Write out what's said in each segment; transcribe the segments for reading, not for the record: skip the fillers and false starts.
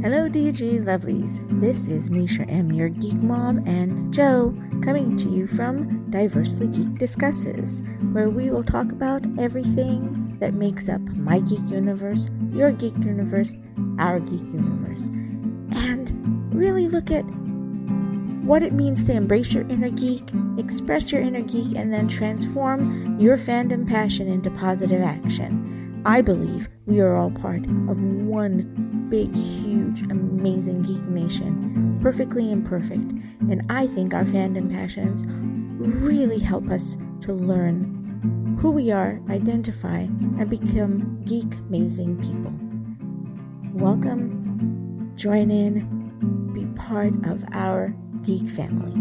Hello DG lovelies, this is Neisha M, your geek mom, and Joe, coming to you from Diversely Geek Discusses, where we will talk about everything that makes up my geek universe, your geek universe, our geek universe, and really look at what it means to embrace your inner geek, express your inner geek, and then transform your fandom passion into positive action. I believe we are all part of one big, huge, amazing geek nation, perfectly imperfect, and I think our fandom passions really help us to learn who we are, identify, and become geek-amazing people. Welcome, join in, be part of our geek family.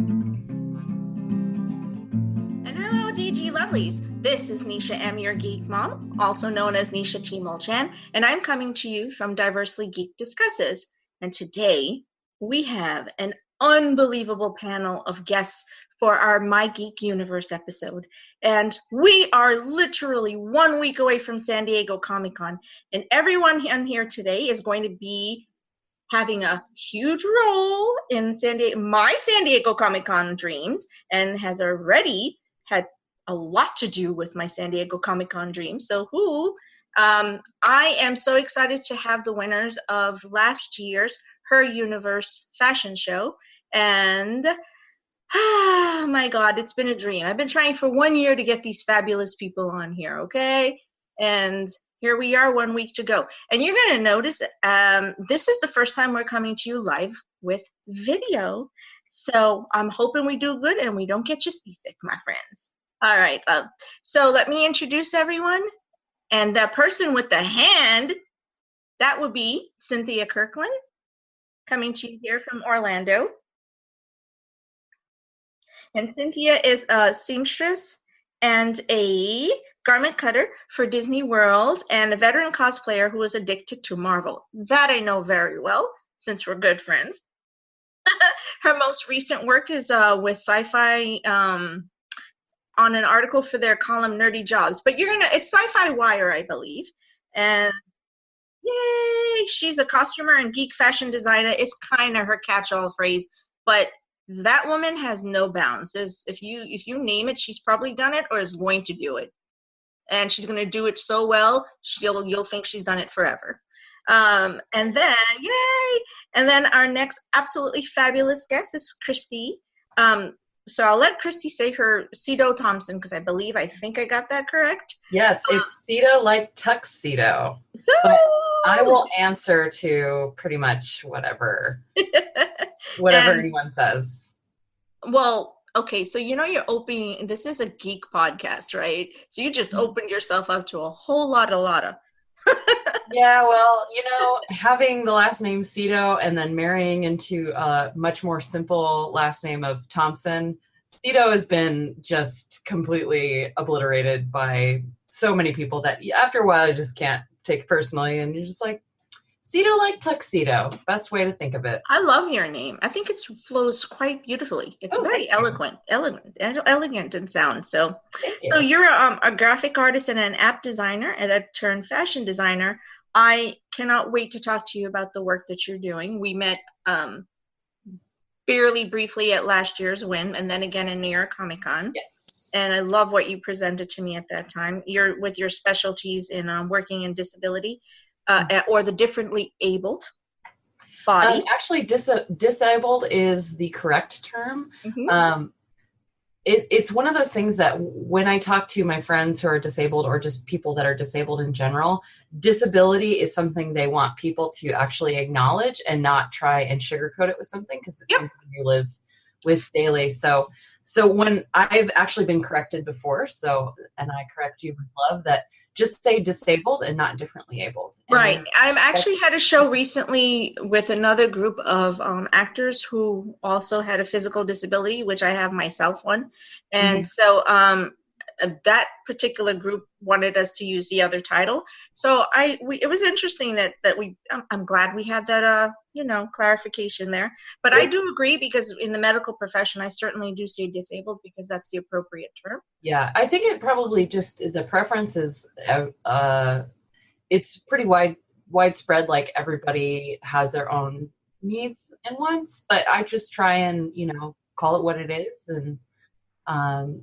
And hello, DG lovelies. This is Neisha M, your geek mom, also known as Neisha T Mulchan, and I'm coming to you from Diversely Geek Discusses. And today we have an unbelievable panel of guests for our My Geek Universe episode. And we are literally 1 week away from San Diego Comic-Con, and everyone on here today is going to be having a huge role in my San Diego Comic-Con dreams, and has already had a lot to do with my San Diego Comic-Con dreams. So I am so excited to have the winners of last year's Her Universe fashion show. And my God, it's been a dream. I've been trying for 1 year to get these fabulous people on here, okay? And here we are, 1 week to go. And you're going to notice this is the first time we're coming to you live with video. So I'm hoping we do good and we don't get you seasick, my friends. All right. So let me introduce everyone. And the person with the hand, that would be Cynthia Kirkland, coming to you here from Orlando. And Cynthia is a seamstress and a garment cutter for Disney World and a veteran cosplayer who is addicted to Marvel. That I know very well, since we're good friends. Her most recent work is with Sci-Fi on an article for their column Nerdy Jobs. But it's Sci-Fi Wire, I believe. And yay, she's a costumer and geek fashion designer. It's kind of her catch-all phrase, but that woman has no bounds. If you name it, she's probably done it or is going to do it. And she's going to do it so well, you'll think she's done it forever. And then our next absolutely fabulous guest is Kristi. So I'll let Kristi say her Siedow-Thompson, because I think I got that correct. Yes, it's Siedow like tuxedo. But I will answer to pretty much whatever anyone says. Well, okay, so you're opening, this is a geek podcast, right? So you just opened yourself up to a whole lot of. Yeah, well, having the last name Siedow and then marrying into a much more simple last name of Thompson, Siedow has been just completely obliterated by so many people that after a while you just can't take it personally, and you're just like, Siedow like tuxedo. Best way to think of it. I love your name. I think it flows quite beautifully. It's very elegant in sound. So you're a graphic artist and an app designer, and that turned fashion designer. I cannot wait to talk to you about the work that you're doing. We met barely briefly at last year's Win, and then again in New York Comic Con. Yes. And I love what you presented to me at that time. You're with your specialties in working in disability. Or the differently abled body. Actually, disabled is the correct term. Mm-hmm. It's one of those things that when I talk to my friends who are disabled or just people that are disabled in general, disability is something they want people to actually acknowledge and not try and sugarcoat it with something, because it's something you live with daily. So when I've actually been corrected before, and I correct you with love, that just say disabled and not differently abled. Right. I've actually had a show recently with another group of actors who also had a physical disability, which I have myself one. And so that particular group wanted us to use the other title. So it was interesting that I'm glad we had that, clarification there. But I do agree, because in the medical profession, I certainly do say disabled because that's the appropriate term. Yeah, I think it probably just, the preference is, it's pretty widespread, like everybody has their own needs and wants, but I just try and, call it what it is. And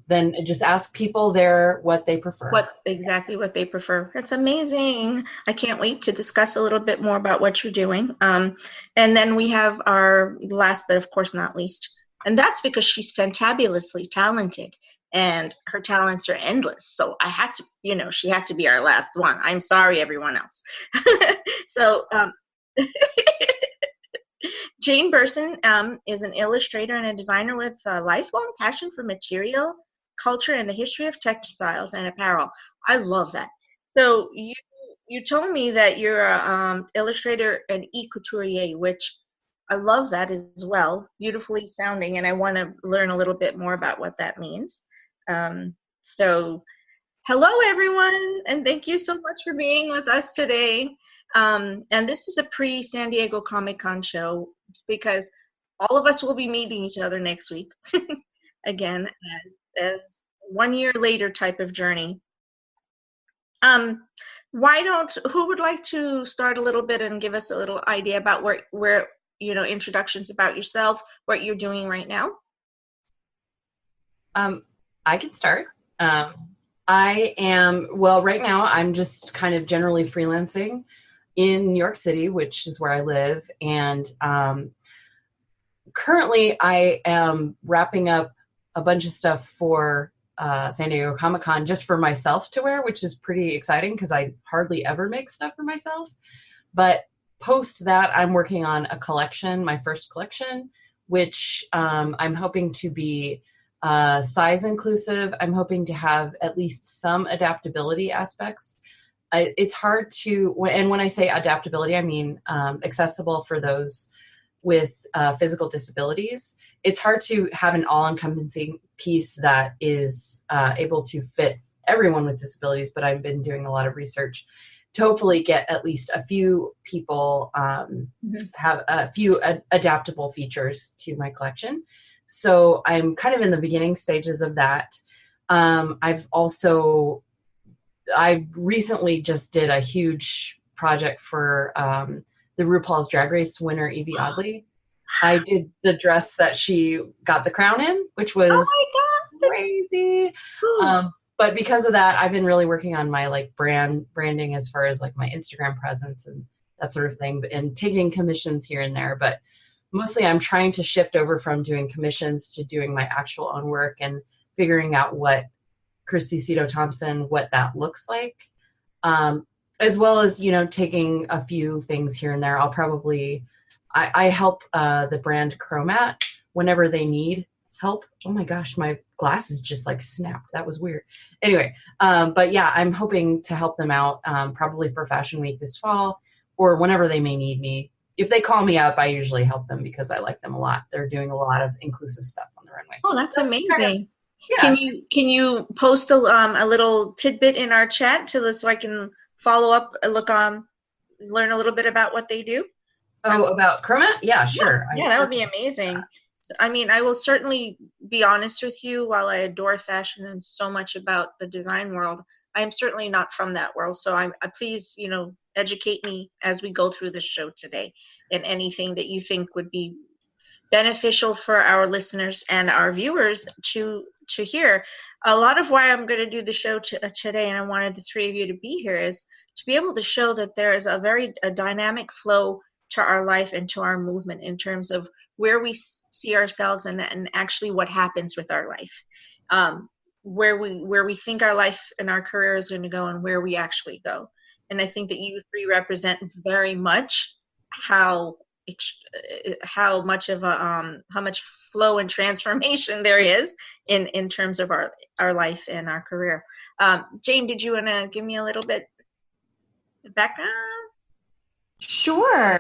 then just ask people what they prefer. What they prefer. That's amazing. I can't wait to discuss a little bit more about what you're doing. And then we have our last, but of course not least, and that's because she's fantabulously talented and her talents are endless. So I had to, she had to be our last one. I'm sorry, everyone else. So Jane Burson is an illustrator and a designer with a lifelong passion for material, culture, and the history of textiles and apparel. I love that. So you told me that you're an illustrator and e-couturier, which I love that as well. Beautifully sounding, and I want to learn a little bit more about what that means. So hello, everyone, and thank you so much for being with us today. And this is a pre-San Diego Comic-Con show because all of us will be meeting each other next week again as 1 year later type of journey. Who would like to start a little bit and give us a little idea about where introductions about yourself, what you're doing right now? I can start. Right now I'm just kind of generally freelancing in New York City, which is where I live. And currently I am wrapping up a bunch of stuff for San Diego Comic-Con just for myself to wear, which is pretty exciting because I hardly ever make stuff for myself. But post that, I'm working on a collection, my first collection, which I'm hoping to be size inclusive. I'm hoping to have at least some adaptability aspects. It's hard to, and when I say adaptability, I mean accessible for those with physical disabilities. It's hard to have an all-encompassing piece that is able to fit everyone with disabilities, but I've been doing a lot of research to hopefully get at least a few people have a few adaptable features to my collection. So I'm kind of in the beginning stages of that. I recently just did a huge project for the RuPaul's Drag Race winner, Evie Oddly. I did the dress that she got the crown in, which was crazy. But because of that, I've been really working on my branding as far as my Instagram presence and that sort of thing, and taking commissions here and there. But mostly I'm trying to shift over from doing commissions to doing my actual own work and figuring out what Kristie Siedow-Thompson, what that looks like, as well as, taking a few things here and there. I help the brand Chromat whenever they need help. Oh my gosh, my glasses just snapped. That was weird. Anyway, but yeah, I'm hoping to help them out probably for Fashion Week this fall or whenever they may need me. If they call me up, I usually help them because I like them a lot. They're doing a lot of inclusive stuff on the runway. Oh, that's amazing. Kind of, yeah. Can you post a little tidbit in our chat so I can follow up, learn a little bit about what they do? About Chromat? Yeah, sure. Yeah, that would be amazing. I mean, I will certainly be honest with you. While I adore fashion and so much about the design world, I am certainly not from that world. So please, educate me as we go through the show today, and anything that you think would be beneficial for our listeners and our viewers to hear. A lot of why I'm going to do the show today, and I wanted the three of you to be here, is to be able to show that there is a dynamic flow to our life and to our movement in terms of where we see ourselves and actually what happens with our life, where we think our life and our career is going to go and where we actually go. And I think that you three represent very much how much flow and transformation there is in terms of our life and our career. Jane, did you want to give me a little bit of background? Sure.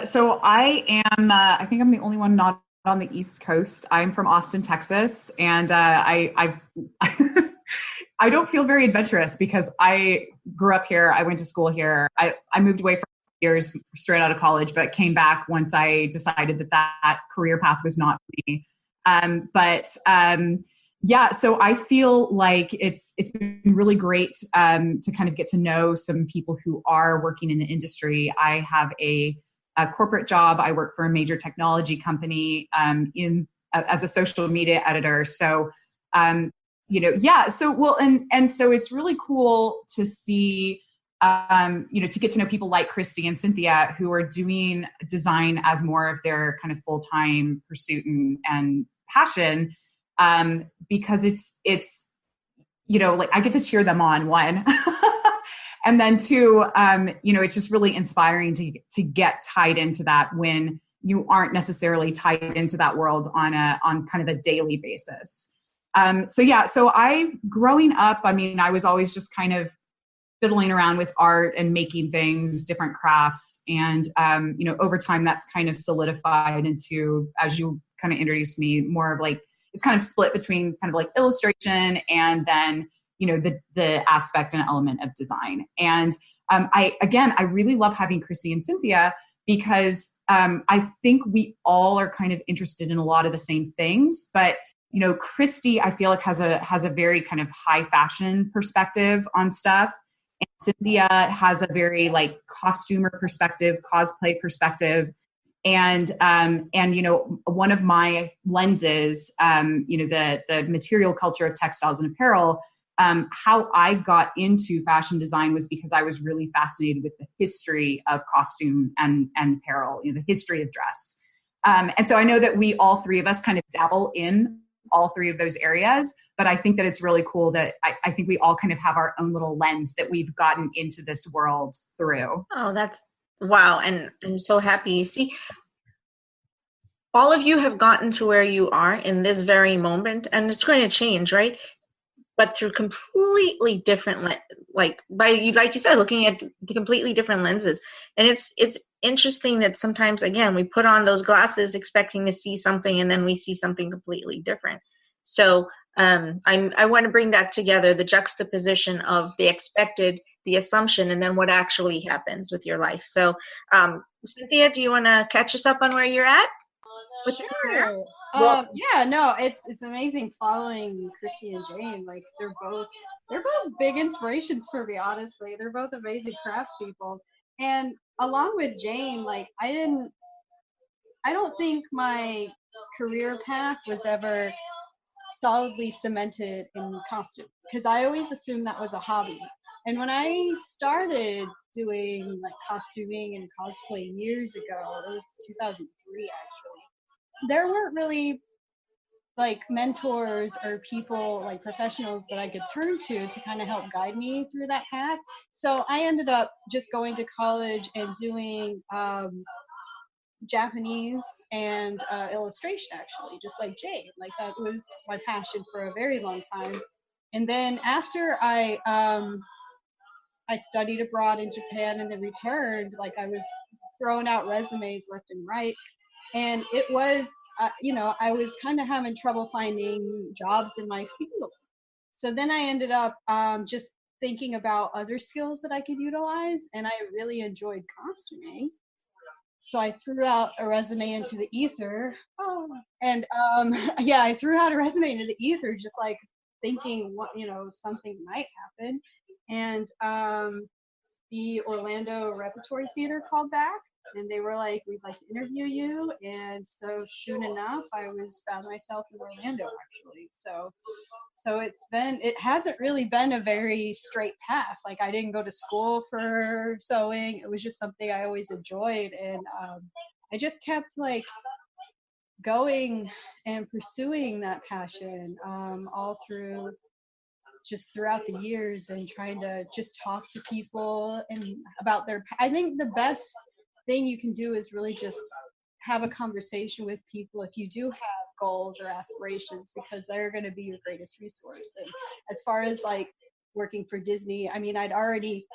So I am, I think I'm the only one not on the East Coast. I'm from Austin, Texas, and I don't feel very adventurous because I grew up here. I went to school here. I moved away for years straight out of college, but came back once I decided that career path was not for me. Yeah, so I feel like it's been really great to kind of get to know some people who are working in the industry. I have a corporate job. I work for a major technology company as a social media editor. So, yeah. So and so it's really cool to see, to get to know people like Kristi and Cynthia who are doing design as more of their kind of full-time pursuit and passion. Because it's like I get to cheer them on, one. And then two, it's just really inspiring to get tied into that when you aren't necessarily tied into that world on kind of a daily basis. So growing up, I was always just kind of fiddling around with art and making things, different crafts. And, over time that's kind of solidified into, as you kind of introduced me, more of like, it's kind of split between kind of like illustration and then, the aspect and element of design. And I really love having Kristi and Cynthia because I think we all are kind of interested in a lot of the same things, but Kristi, I feel like has a very kind of high fashion perspective on stuff. And Cynthia has a very like costumer perspective, cosplay perspective. And one of my lenses, the material culture of textiles and apparel, how I got into fashion design was because I was really fascinated with the history of costume and apparel, the history of dress. And so I know that all three of us kind of dabble in all three of those areas, but I think that it's really cool that I think we all kind of have our own little lens that we've gotten into this world through. Oh, that's wow. And I'm so happy. See, all of you have gotten to where you are in this very moment, and it's going to change, right? But through completely different, like you said, looking at the completely different lenses. And it's interesting that sometimes, again, we put on those glasses expecting to see something, and then we see something completely different. So I want to bring that together, the juxtaposition of the expected, the assumption, and then what actually happens with your life. So Cynthia, do you want to catch us up on where you're at? Sure. It's amazing following Kristi and Jane. Like they're both big inspirations for me, honestly. They're both amazing craftspeople. And along with Jane, like I don't think my career path was ever solidly cemented in costume because I always assumed that was a hobby. And when I started doing like costuming and cosplay years ago, it was 2003 actually. There weren't really like mentors or people like professionals that I could turn to kind of help guide me through that path. So I ended up just going to college and doing Japanese and illustration, actually, just like Jane. Like that was my passion for a very long time. And then after I studied abroad in Japan and then returned, like I was throwing out resumes left and right. And it was, I was kind of having trouble finding jobs in my field. So then I ended up just thinking about other skills that I could utilize. And I really enjoyed costuming. So I threw out a resume into the ether. I threw out a resume into the ether, just like thinking something might happen. And the Orlando Repertory Theater called back. And they were like, we'd like to interview you. And so soon enough, I found myself in Orlando, actually. So it hasn't really been a very straight path. Like I didn't go to school for sewing. It was just something I always enjoyed. And I just kept like going and pursuing that passion all throughout the years and trying to just talk to people and about I think the best thing you can do is really just have a conversation with people if you do have goals or aspirations, because they're going to be your greatest resource. And as far as like working for Disney, I'd already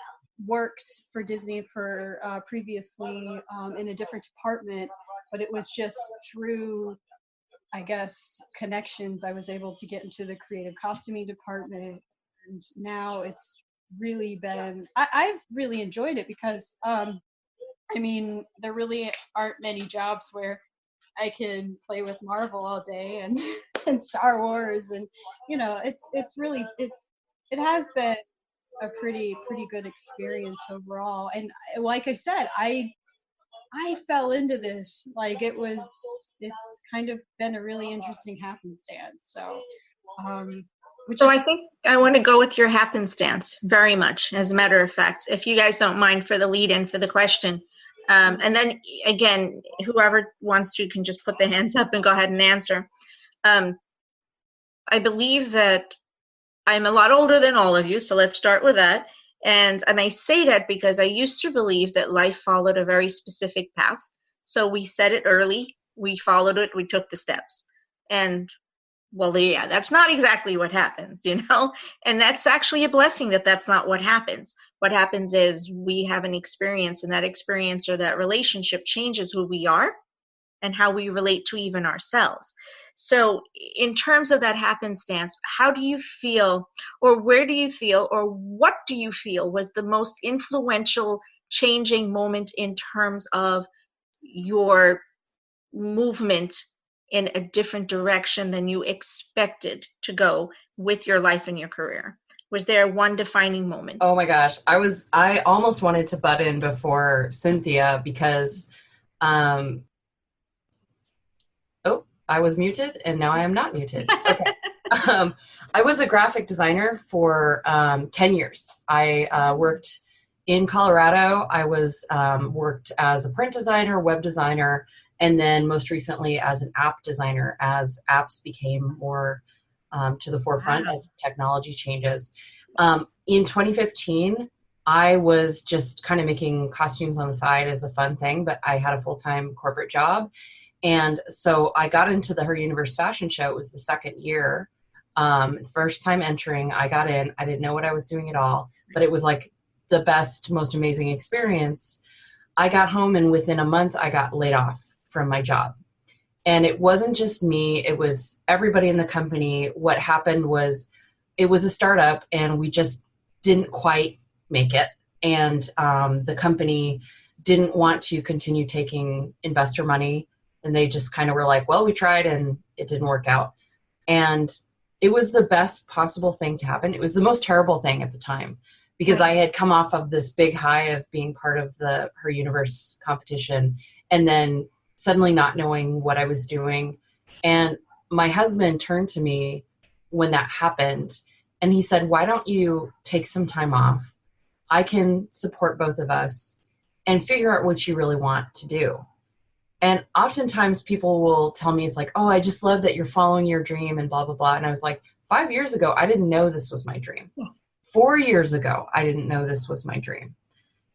worked for Disney for previously in a different department, but it was just through, I guess, connections I was able to get into the creative costuming department. And now it's really been, I've really enjoyed it because there really aren't many jobs where I can play with Marvel all day and and Star Wars, and it has been a pretty good experience overall. And like I said, I fell into this, like it's kind of been a really interesting happenstance. So I think I want to go with your happenstance very much, as a matter of fact, if you guys don't mind, for the lead in for the question. And then again, whoever wants to can just put their hands up and go ahead and answer. I believe that I'm a lot older than all of you, so let's start with that. And I say that because I used to believe that life followed a very specific path. So we set it early, we followed it, we took the steps. And well, yeah, that's not exactly what happens, and that's actually a blessing that that's not what happens. What happens is we have an experience, and that experience or that relationship changes who we are and how we relate to even ourselves. So in terms of that happenstance, how do you feel, or where do you feel, or what do you feel was the most influential changing moment in terms of your movement in a different direction than you expected to go with your life and your career? Was there one defining moment? Oh my gosh. I almost wanted to butt in before Cynthia because, I was muted and now I am not muted. Okay. I was a graphic designer for 10 years. I worked in Colorado. I worked as a print designer, web designer, and then most recently as an app designer, as apps became more to the forefront as technology changes. In 2015, I was just kind of making costumes on the side as a fun thing, but I had a full-time corporate job. And so I got into the Her Universe fashion show. It was the second year. First time entering, I got in. I didn't know what I was doing at all, but it was like the best, most amazing experience. I got home and within a month, I got laid off from my job. And it wasn't just me, it was everybody in the company. What happened was it was a startup and we just didn't quite make it. And the company didn't want to continue taking investor money. And they just kind of were like, well, we tried and it didn't work out. And it was the best possible thing to happen. It was the most terrible thing at the time because I had come off of this big high of being part of the Her Universe competition and then suddenly not knowing what I was doing. And my husband turned to me when that happened and he said, why don't you take some time off? I can support both of us and figure out what you really want to do. And oftentimes people will tell me, it's like, oh, I just love that you're following your dream and blah, blah, blah. And I was like, 5 years ago, I didn't know this was my dream. 4 years ago, I didn't know this was my dream.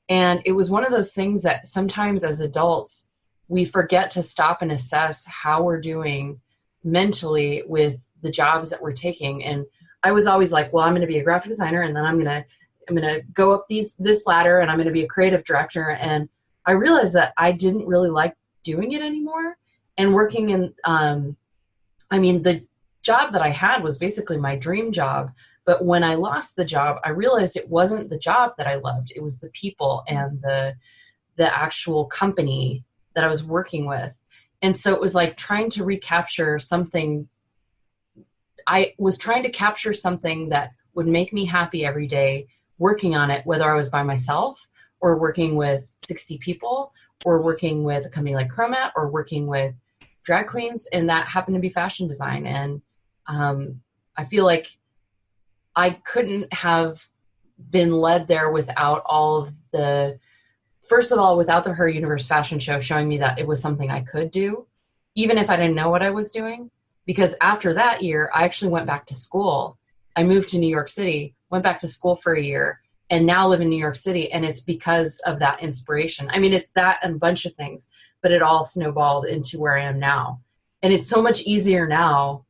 And it was one of those things that sometimes as adults, we forget to stop and assess how we're doing mentally with the jobs that we're taking. And I was always like, well, I'm going to be a graphic designer and then I'm going to go up this ladder and I'm going to be a creative director. And I realized that I didn't really like doing it anymore. And working in, the job that I had was basically my dream job. But when I lost the job, I realized it wasn't the job that I loved. It was the people and the actual company that I was working with. And so it was like trying to recapture something. I was trying to capture something that would make me happy every day, working on it, whether I was by myself or working with 60 people or working with a company like Chromat or working with drag queens. And that happened to be fashion design. And I feel like I couldn't have been led there without all of the, first of all, without the Her Universe fashion show showing me that it was something I could do, even if I didn't know what I was doing. Because after that year, I actually went back to school. I moved to New York City, went back to school for a year, and now live in New York City. And it's because of that inspiration. I mean, it's that and a bunch of things, but it all snowballed into where I am now. And it's so much easier now.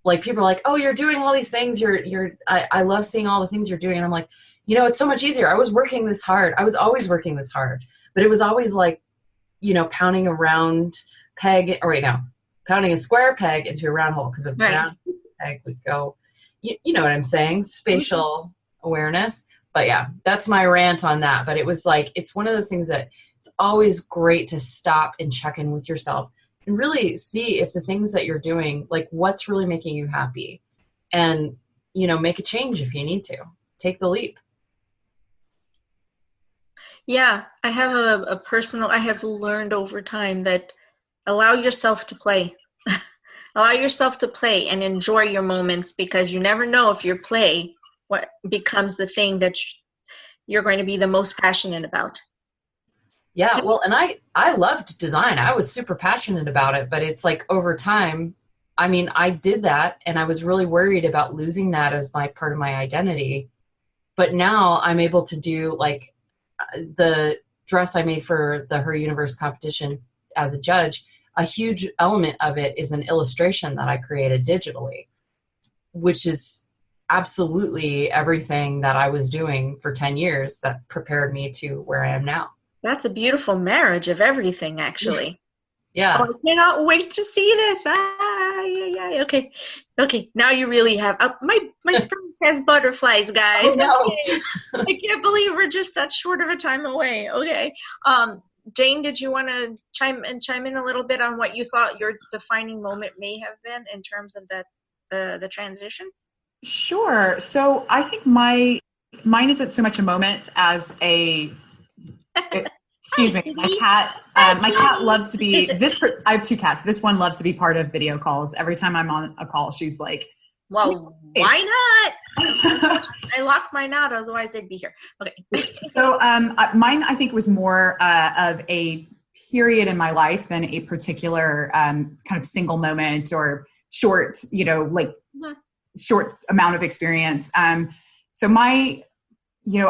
Like people are like, oh, you're doing all these things. I love seeing all the things you're doing. And I'm like, it's so much easier. I was working this hard. I was always working this hard, but it was always like, pounding a round peg, pounding a square peg into a round hole because a round peg would go, you know what I'm saying? Spatial awareness. But yeah, that's my rant on that. But it was like, it's one of those things that it's always great to stop and check in with yourself. and really see if the things that you're doing, like what's really making you happy, and, you know, make a change if you need to. Take the leap. Yeah, I have I have learned over time that allow yourself to play. Allow yourself to play and enjoy your moments, because you never know if your play what becomes the thing that you're going to be the most passionate about. Yeah, well, and I loved design. I was super passionate about it, but it's like over time, I mean, I did that and I was really worried about losing that as my part of my identity. But now I'm able to do, like, the dress I made for the Her Universe competition as a judge. A huge element of it is an illustration that I created digitally, which is absolutely everything that I was doing for 10 years that prepared me to where I am now. That's a beautiful marriage of everything, actually. Yeah. Oh, I cannot wait to see this. Yeah. Okay. Now you really have my stomach has butterflies, guys. Oh, no. Okay. I can't believe we're just that short of a time away. Okay. Jane, did you want to chime in a little bit on what you thought your defining moment may have been in terms of the transition? Sure. So I think mine isn't so much a moment as a. Excuse me, my cat. My cat loves to be this. I have two cats. This one loves to be part of video calls. Every time I'm on a call, she's like, "Well, why not?" I locked mine out, otherwise they'd be here. Okay. So mine, I think, was more of a period in my life than a particular kind of single moment or short, short amount of experience. So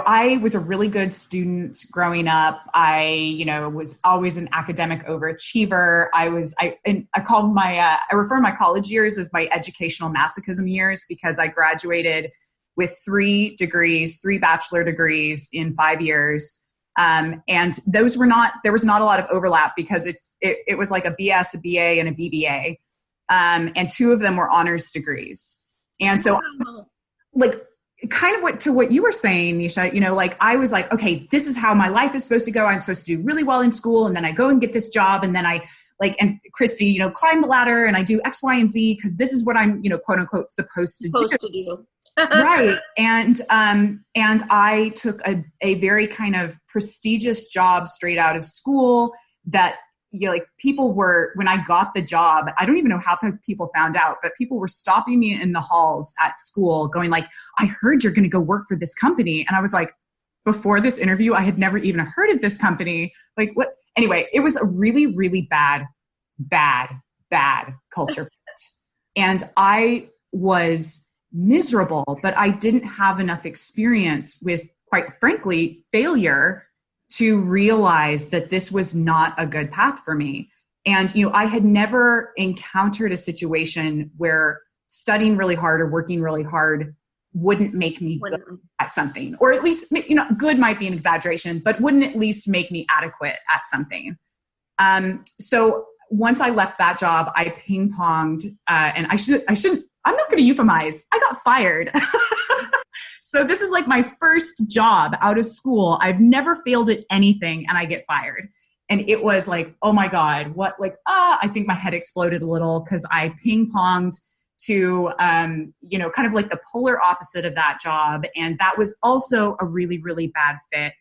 I was a really good student growing up. I was always an academic overachiever. I refer to my college years as my educational masochism years, because I graduated with 3 bachelor degrees in 5 years. And there was not a lot of overlap, because it was like a BS, a BA, and a BBA. And 2 of them were honors degrees. And so kind of what you were saying, Neisha, I was like, okay, this is how my life is supposed to go. I'm supposed to do really well in school, and then I go and get this job, and then I and Kristi, climb the ladder, and I do X, Y, and Z, because this is what I'm, quote unquote, supposed to do. Right. And I took a very kind of prestigious job straight out of school that, people were, when I got the job, I don't even know how people found out, but people were stopping me in the halls at school going like, I heard you're going to go work for this company. And I was like, before this interview, I had never even heard of this company. Like, what? Anyway, it was a really, really bad culture fit. And I was miserable, but I didn't have enough experience with, quite frankly, failure to realize that this was not a good path for me. And, I had never encountered a situation where studying really hard or working really hard wouldn't make me good at something, or at least, good might be an exaggeration, but wouldn't at least make me adequate at something. So once I left that job, I ping-ponged, and I'm not going to euphemize. I got fired. So this is like my first job out of school. I've never failed at anything, and I get fired. And it was like, oh my God, I think my head exploded a little, because I ping-ponged to, kind of like the polar opposite of that job. And that was also a really, really bad fit.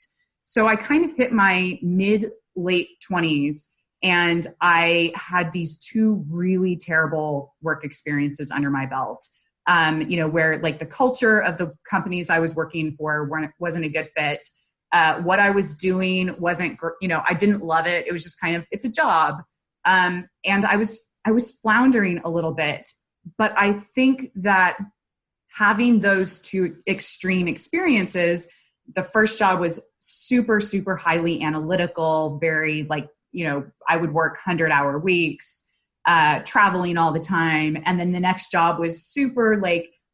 So I kind of hit my mid-late 20s, and I had these 2 really terrible work experiences under my belt. Where like the culture of the companies I was working for wasn't a good fit. What I was doing wasn't, I didn't love it. It was just kind of, it's a job. And I was floundering a little bit, but I think that having those 2 extreme experiences, the first job was super, super highly analytical, very I would work 100-hour weeks, traveling all the time. And then the next job was super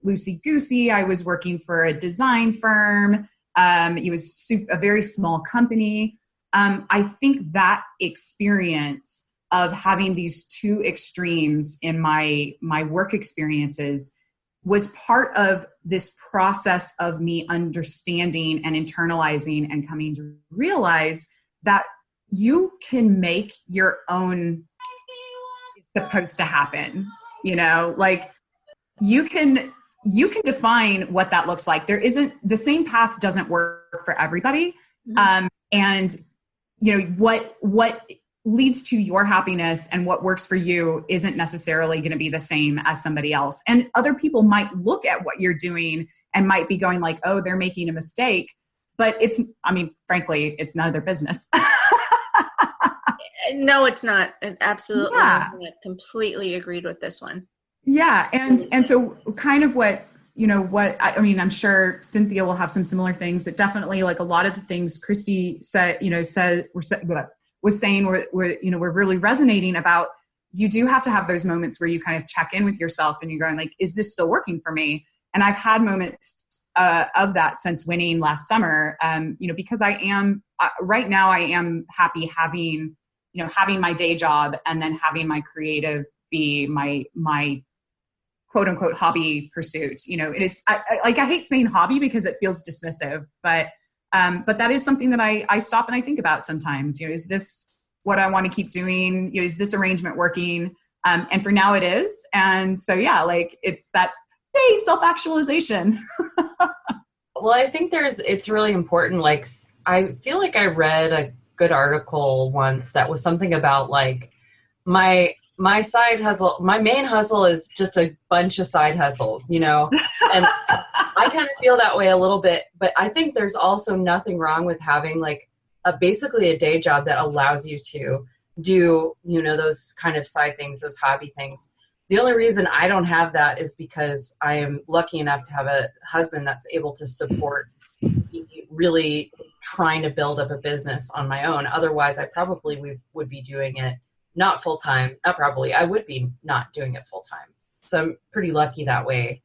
loosey-goosey. I was working for a design firm. It was a very small company. I think that experience of having these 2 extremes in my work experiences was part of this process of me understanding and internalizing and coming to realize that you can make your own supposed to happen. You know, like you can define what that looks like. There isn't, the same path doesn't work for everybody. And you know, what leads to your happiness and what works for you isn't necessarily going to be the same as somebody else. And other people might look at what you're doing and might be going like, oh, they're making a mistake. But frankly, it's none of their business. No, it's not. Absolutely. Yeah. I completely agreed with this one. Yeah. And so kind of what, you know, what, I mean, I'm sure Cynthia will have some similar things, but definitely like a lot of the things Kristi was saying were really resonating about. You do have to have those moments where you kind of check in with yourself and you're going like, is this still working for me? And I've had moments of that since winning last summer, you know, because I am right now I am happy having my day job and then having my creative be my quote unquote hobby pursuit. You know, it's I hate saying hobby because it feels dismissive, but that is something that I stop and I think about sometimes. You know, is this what I want to keep doing? You know, is this arrangement working? And for now it is. And so, yeah, like it's that, hey, self-actualization. Well, I think it's really important. Like, I feel like I read a good article once that was something about like my side hustle, my main hustle is just a bunch of side hustles, you know, and I kind of feel that way a little bit, but I think there's also nothing wrong with having like basically a day job that allows you to do, you know, those kind of side things, those hobby things. The only reason I don't have that is because I am lucky enough to have a husband that's able to support me really trying to build up a business on my own. Otherwise, I probably would be doing it not full time. I would be not doing it full time. So I'm pretty lucky that way.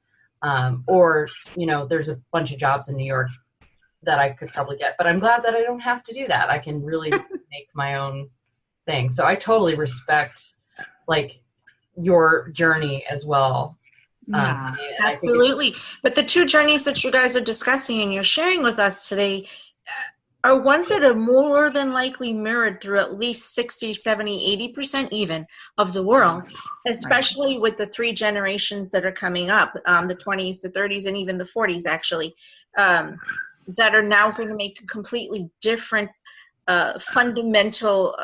Or, you know, there's a bunch of jobs in New York that I could probably get, but I'm glad that I don't have to do that. I can really make my own thing. So I totally respect like your journey as well. Yeah, absolutely. But the two journeys that you guys are discussing and you're sharing with us today are ones that are more than likely mirrored through at least 60, 70, 80% even of the world, especially right. With the three generations that are coming up, the 20s, the 30s, and even the 40s actually, that are now going to make a completely different fundamental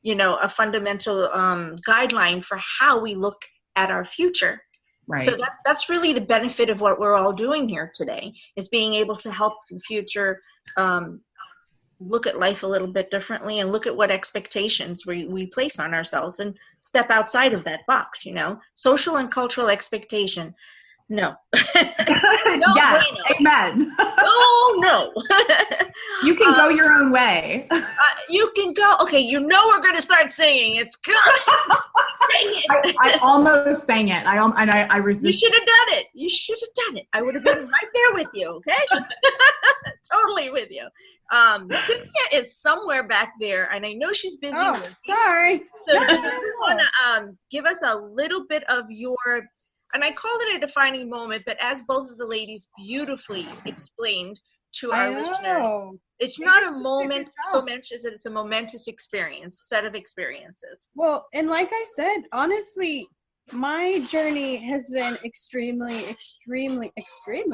guideline for how we look at our future. Right. So that's really the benefit of what we're all doing here today, is being able to help the future look at life a little bit differently and look at what expectations we place on ourselves and step outside of that box, you know. Social and cultural expectation. No. No. Yes, amen. No. You can go your own way. You can go. Okay, you know we're going to start singing. It's good. I almost sang it. I resisted. You should have done it. You should have done it. I would have been right there with you, okay? Totally with you. Cynthia is somewhere back there, and I know she's busy. Oh, sorry. So do you want to give us a little bit of your... And I called it a defining moment, but as both of the ladies beautifully explained to our listeners, it's not a moment so much as it's a momentous experience, set of experiences. Well, and like I said, honestly, my journey has been extremely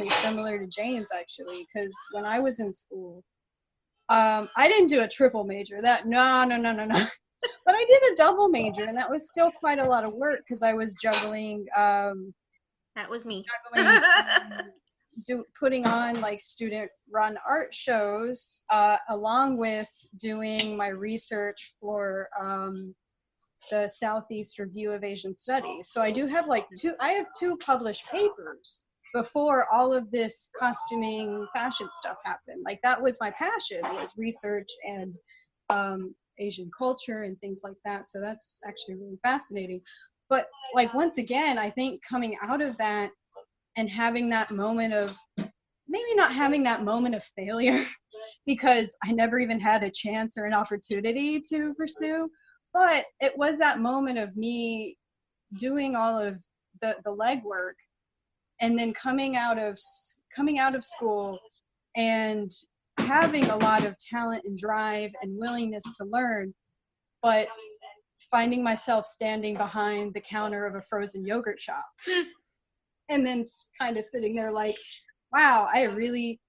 similar to Jane's, actually, because when I was in school, I didn't do a triple major. No. But I did a double major, and that was still quite a lot of work because I was juggling. That was me. Putting on like student-run art shows, along with doing my research for the Southeast Review of Asian Studies. So I do have two published papers before all of this costuming fashion stuff happened. Like that was my passion, was research and Asian culture and things like that. So that's actually really fascinating. But like, once again, I think coming out of that and having that moment of, maybe not having that moment of failure, because I never even had a chance or an opportunity to pursue, but it was that moment of me doing all of the legwork and then coming out of school and having a lot of talent and drive and willingness to learn, but finding myself standing behind the counter of a frozen yogurt shop and then kind of sitting there like, wow, I really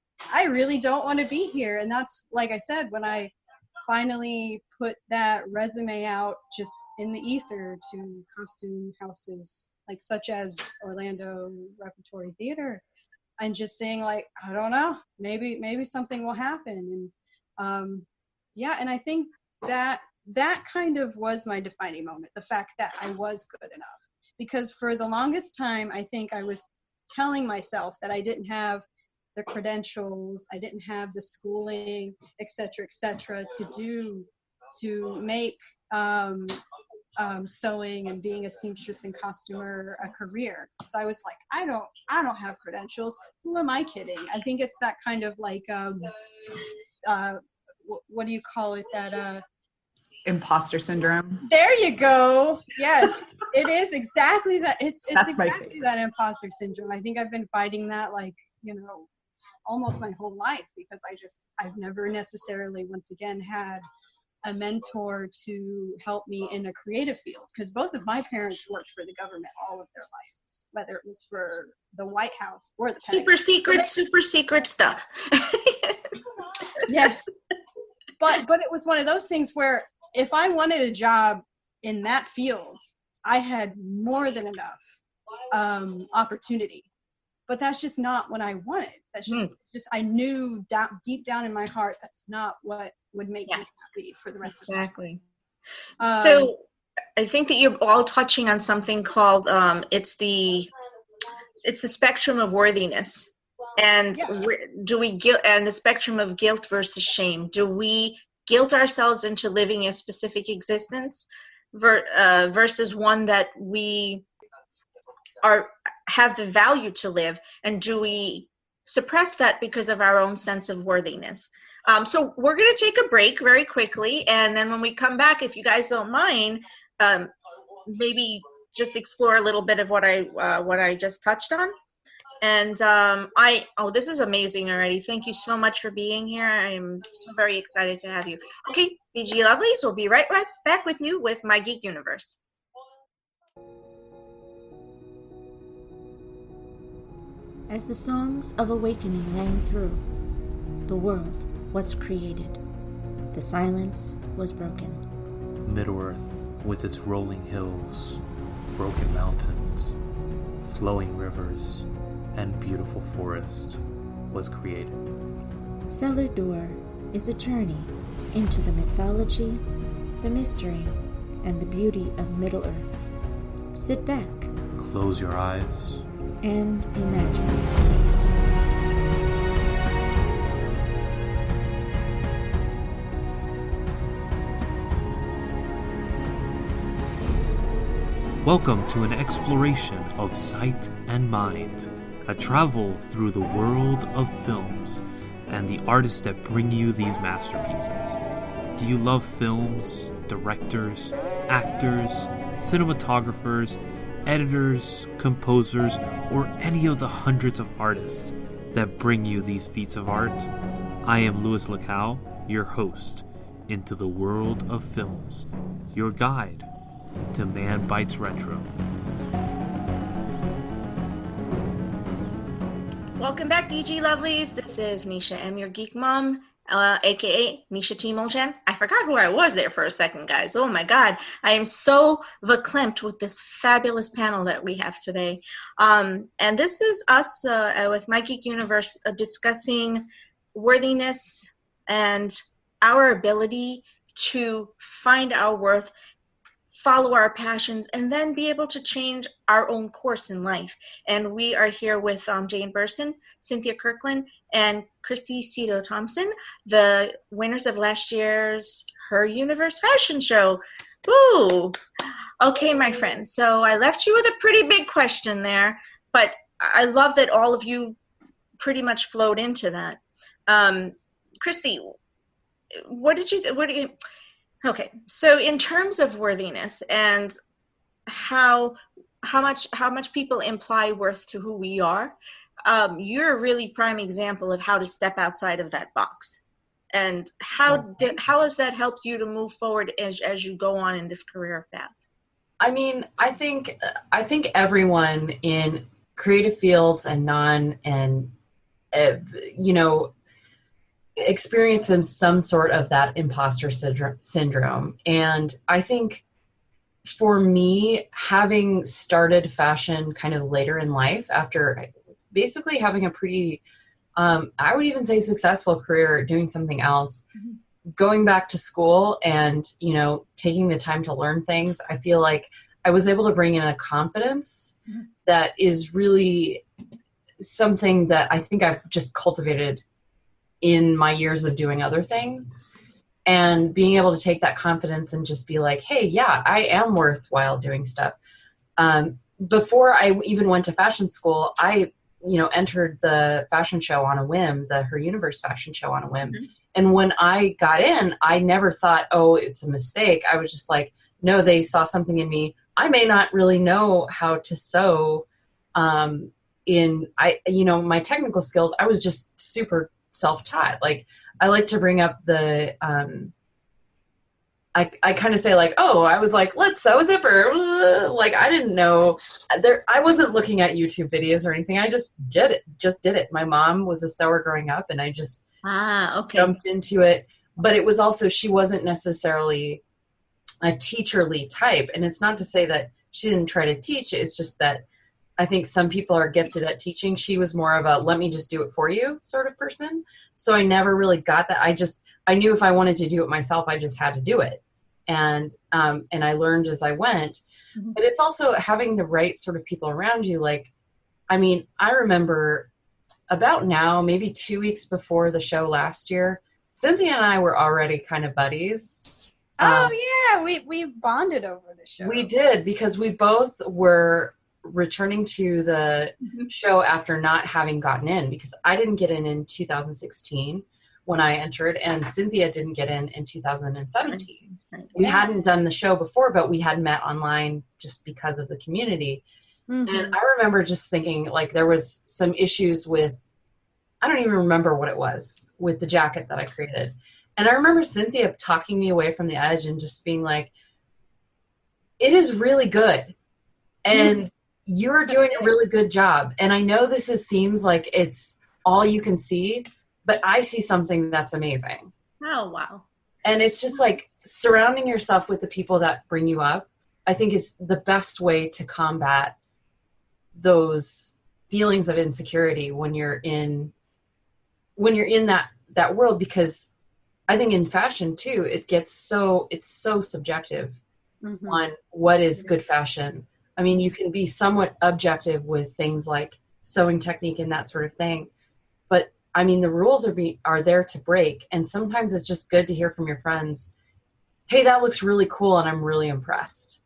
don't want to be here. And that's, like I said, when I finally put that resume out just in the ether to costume houses like such as Orlando Repertory Theater, and just saying like, I don't know, maybe something will happen. And and I think that kind of was my defining moment, the fact that I was good enough. Because for the longest time, I think I was telling myself that I didn't have the credentials, I didn't have the schooling, et cetera, to make sewing and being a seamstress and costumer a career. So I was like, I don't have credentials. Who am I kidding? I think it's that kind of like, what do you call it? That imposter syndrome. There you go. Yes, it is exactly that. It's That's exactly that imposter syndrome. I think I've been fighting that, like, almost my whole life, because I've never necessarily, once again, had a mentor to help me in a creative field, because both of my parents worked for the government all of their life, whether it was for the White House or the super secret stuff. Yes, but it was one of those things where if I wanted a job in that field, I had more than enough opportunity. But that's just not what I wanted. That's just I knew deep down in my heart that's not what would make me happy for the rest of my life. So I think that you're all touching on something called it's the spectrum of worthiness, and and the spectrum of guilt versus shame. Do we guilt ourselves into living a specific existence versus one that we have the value to live, and do we suppress that because of our own sense of worthiness? So we're going to take a break very quickly, and then when we come back, if you guys don't mind, maybe just explore a little bit of what I just touched on. And this is amazing already. Thank you so much for being here. I'm so very excited to have you. Okay, DG Lovelies, we'll be right back with you with My Geek Universe. As the songs of awakening rang through, the world was created. The silence was broken. Middle-earth, with its rolling hills, broken mountains, flowing rivers, and beautiful forest, was created. Cellar Door is a journey into the mythology, the mystery, and the beauty of Middle-earth. Sit back. Close your eyes. And imagine. Welcome to an exploration of sight and mind, a travel through the world of films and the artists that bring you these masterpieces. Do you love films, directors, actors, cinematographers, editors, composers, or any of the hundreds of artists that bring you these feats of art? I am Louis Lacow, your host into the world of films, your guide to Man Bites Retro. Welcome back, DG Lovelies. This is Neisha M, your geek mom, aka Neisha T Mulchan. I forgot who I was there for a second, guys. Oh my God, I am so verklempt with this fabulous panel that we have today. And this is us with My Geek Universe discussing worthiness and our ability to find our worth, follow our passions, and then be able to change our own course in life. And we are here with Jane Burson, Cynthia Kirkland, and Kristie Siedow-Thompson, the winners of last year's Her Universe Fashion Show. Woo! Okay, my friends, so I left you with a pretty big question there, but I love that all of you pretty much flowed into that. Kristi, okay, so in terms of worthiness and how much people imply worth to who we are, you're a really prime example of how to step outside of that box. And how has that helped you to move forward as you go on in this career path? I mean, I think everyone in creative fields and experiences some sort of that imposter syndrome. And I think for me, having started fashion kind of later in life, after basically having a pretty, I would even say successful career doing something else, going back to school and, taking the time to learn things, I feel like I was able to bring in a confidence that is really something that I think I've just cultivated in my years of doing other things, and being able to take that confidence and just be like, hey, yeah, I am worthwhile doing stuff. Before I even went to fashion school, I, entered the fashion show on a whim, the Her Universe fashion show on a whim. Mm-hmm. And when I got in, I never thought, oh, it's a mistake. I was just like, no, they saw something in me. I may not really know how to sew my technical skills. I was just super self-taught. Like, I like to bring up the, I kind of say like, oh, I was like, let's sew a zipper. Like, I didn't know I wasn't looking at YouTube videos or anything. I just did it. My mom was a sewer growing up, and I just jumped into it. But it was also, she wasn't necessarily a teacherly type. And it's not to say that she didn't try to teach. It's just that I think some people are gifted at teaching. She was more of a, let me just do it for you sort of person. So I never really got that. I knew if I wanted to do it myself, I just had to do it. And I learned as I went. Mm-hmm. But it's also having the right sort of people around you. Like, I mean, I remember about now, maybe 2 weeks before the show last year, Cynthia and I were already kind of buddies. We bonded over the show. We did, because we both were returning to the show after not having gotten in, because I didn't get in 2016 when I entered, and Cynthia didn't get in 2017. Right. We hadn't done the show before, but we had met online just because of the community. Mm-hmm. And I remember just thinking, like, there was some issues with, I don't even remember what it was, with the jacket that I created. And I remember Cynthia talking me away from the edge and just being like, it is really good. And you're doing a really good job. And I know seems like it's all you can see, but I see something that's amazing. Oh, wow. And it's just like surrounding yourself with the people that bring you up, I think is the best way to combat those feelings of insecurity when you're in that world, because I think in fashion too, it's so subjective on what is good fashion. I mean, you can be somewhat objective with things like sewing technique and that sort of thing, but I mean, the rules are there to break. And sometimes it's just good to hear from your friends, hey, that looks really cool, and I'm really impressed,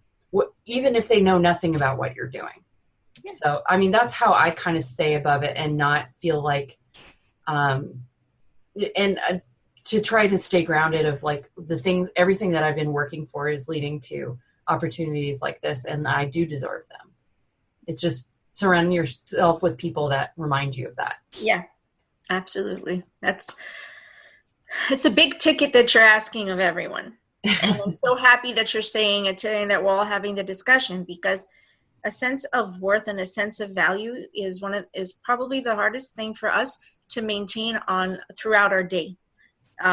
even if they know nothing about what you're doing. Yes. So, I mean, that's how I kind of stay above it and not feel like, to try to stay grounded of like everything that I've been working for is leading to opportunities like this, and I do deserve them. It's just surrounding yourself with people that remind you of that. Yeah, absolutely. It's a big ticket that you're asking of everyone. And I'm so happy that you're saying it today and that we're all having the discussion, because a sense of worth and a sense of value is probably the hardest thing for us to maintain throughout our day,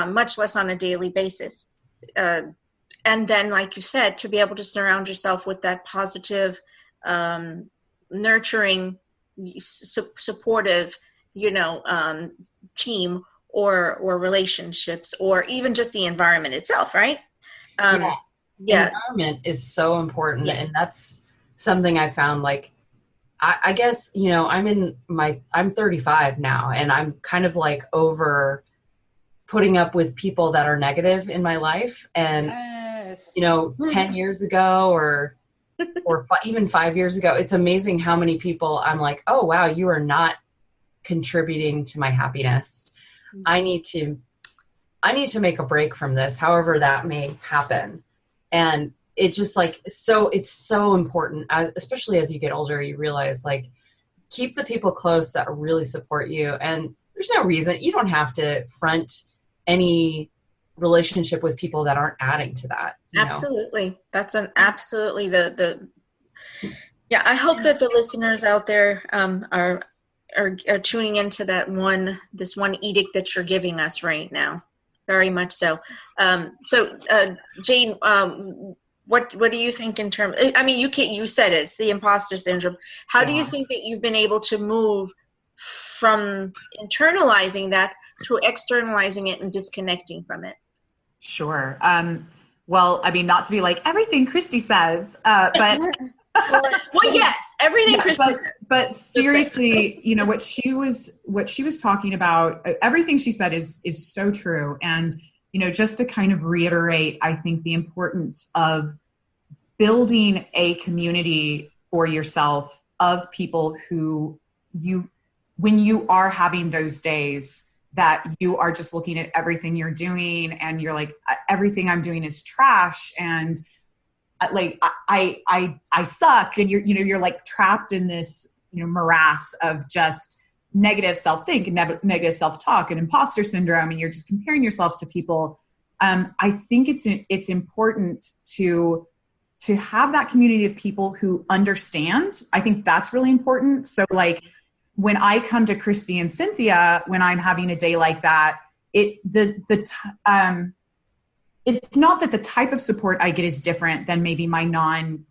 much less on a daily basis. And then, like you said, to be able to surround yourself with that positive, nurturing, supportive, team or relationships, or even just the environment itself, right? The environment is so important. Yeah. And that's something I found, like, I guess, I'm 35 now, and I'm kind of like over putting up with people that are negative in my life. And, yes. 10 years ago or even 5 years ago, it's amazing how many people I'm like, oh, wow, you are not contributing to my happiness. Mm-hmm. I need to make a break from this, however that may happen. And it's just like, it's so important, especially as you get older, you realize, like, keep the people close that really support you. And there's no reason, you don't have to front any relationship with people that aren't adding to that. Absolutely. That's an absolutely I hope that the listeners out there are tuning into this one edict that you're giving us right now. Very much so. Jane, what do you think in terms? I mean, you said it's the imposter syndrome. How do you think that you've been able to move from internalizing that to externalizing it and disconnecting from it? Sure. Well, I mean, not to be like everything Kristi says, but well, yes, everything Kristi says. But seriously, what she was talking about, everything she said is so true. And, just to kind of reiterate, I think the importance of building a community for yourself of people who when you are having those days that you are just looking at everything you're doing and you're like, everything I'm doing is trash. And like, I suck. And you're like trapped in this, morass of just negative self-think and negative self-talk and imposter syndrome. And you're just comparing yourself to people. I think it's important to have that community of people who understand. I think that's really important. So like, when I come to Kristi and Cynthia, when I'm having a day like that, it's not that the type of support I get is different than maybe my non-sewing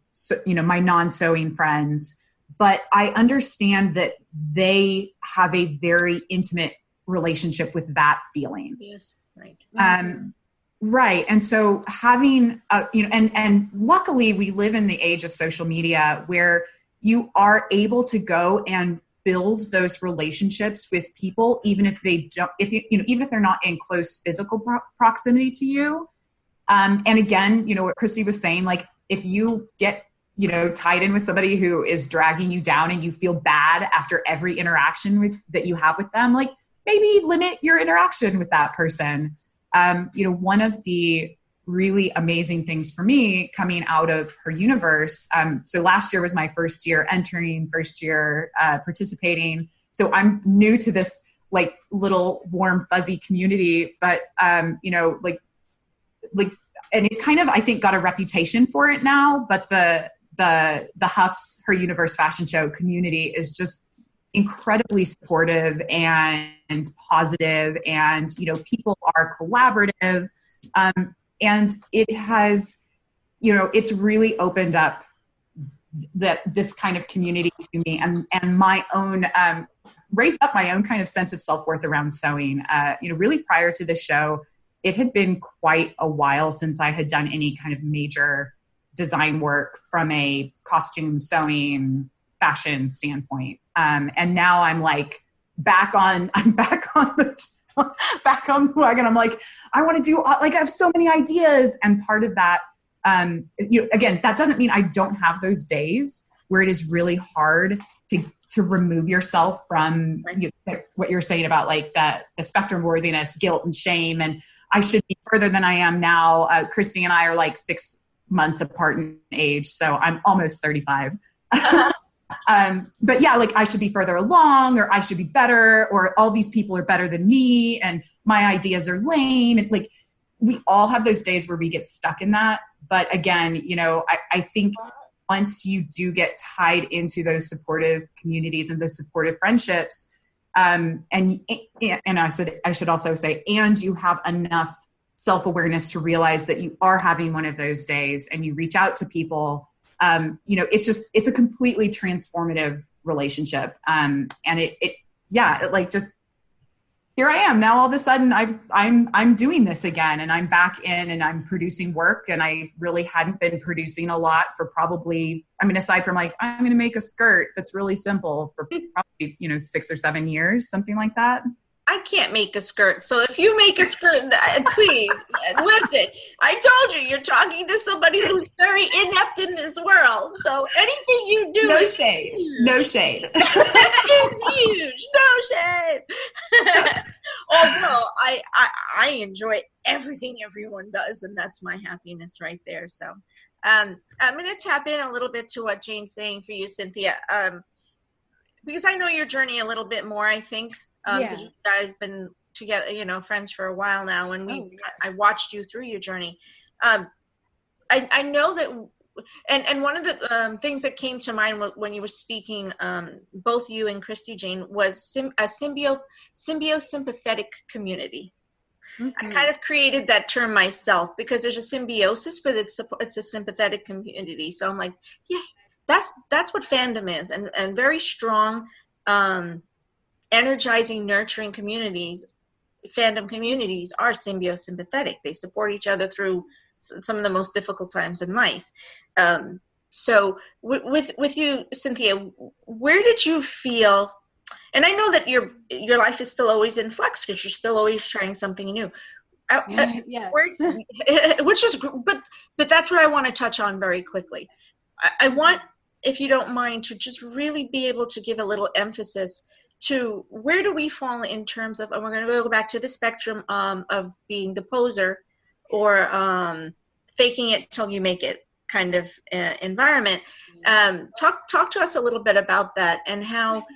friends, but I understand that they have a very intimate relationship with that feeling. Yes, right. Right. And so having, and luckily we live in the age of social media where you are able to go and build those relationships with people, even if they don't, even if they're not in close physical proximity to you. And again, what Kristi was saying, like if you get, tied in with somebody who is dragging you down and you feel bad after every interaction that you have with them, like maybe limit your interaction with that person. One of the really amazing things for me coming out of her universe. So last year was my first year participating. So I'm new to this like little warm fuzzy community, but and it's kind of, I think, got a reputation for it now, but the Huff's Her Universe fashion show community is just incredibly supportive and positive, and people are collaborative. And it has, it's really opened up this kind of community to me and my own, raised up my own kind of sense of self-worth around sewing. Really prior to the show, it had been quite a while since I had done any kind of major design work from a costume sewing fashion standpoint. And now I'm like back on the wagon. I'm like, I want to do, like, I have so many ideas. And part of that, again, that doesn't mean I don't have those days where it is really hard to remove yourself from what you're saying about like the spectrum worthiness, guilt and shame. And I should be further than I am now. Kristi and I are like 6 months apart in age. So I'm almost 35. But yeah, like I should be further along, or I should be better, or all these people are better than me and my ideas are lame. And like, we all have those days where we get stuck in that. But again, I think once you do get tied into those supportive communities and those supportive friendships, and I should also say, and you have enough self-awareness to realize that you are having one of those days and you reach out to people, it's a completely transformative relationship. And just here I am now. All of a sudden, I'm doing this again, and I'm back in, and I'm producing work. And I really hadn't been producing a lot for probably, aside from like, I'm going to make a skirt that's really simple for probably 6 or 7 years, something like that. I can't make a skirt. So if you make a skirt, please listen. I told you, you're talking to somebody who's very inept in this world. So anything you do is shade. Huge. No shade. It's huge. No shade. Although I enjoy everything everyone does, and that's my happiness right there. So I'm going to tap in a little bit to what Jane's saying for you, Cynthia, because I know your journey a little bit more, I think. Because I've been together, you know, friends for a while now, and yes. I watched you through your journey. I know that, and one of the things that came to mind when you were speaking, both you and Kristi Jane, was a symbiosympathetic community. I kind of created that term myself because there's a symbiosis, but it's a sympathetic community. So I'm like, yeah, that's what fandom is, and very strong, energizing, nurturing communities. Fandom communities are symbiosympathetic. They support each other through some of the most difficult times in life. So with you, Cynthia, where did you feel? And I know that your life is still always in flux because you're still always trying something new. Yes. Which is, but that's what I want to touch on very quickly. I want, if you don't mind, to just really be able to give a little emphasis to where do we fall in terms of, and we're going to go back to the spectrum of being the poser or faking it till you make it kind of environment. Talk to us a little bit about that and how,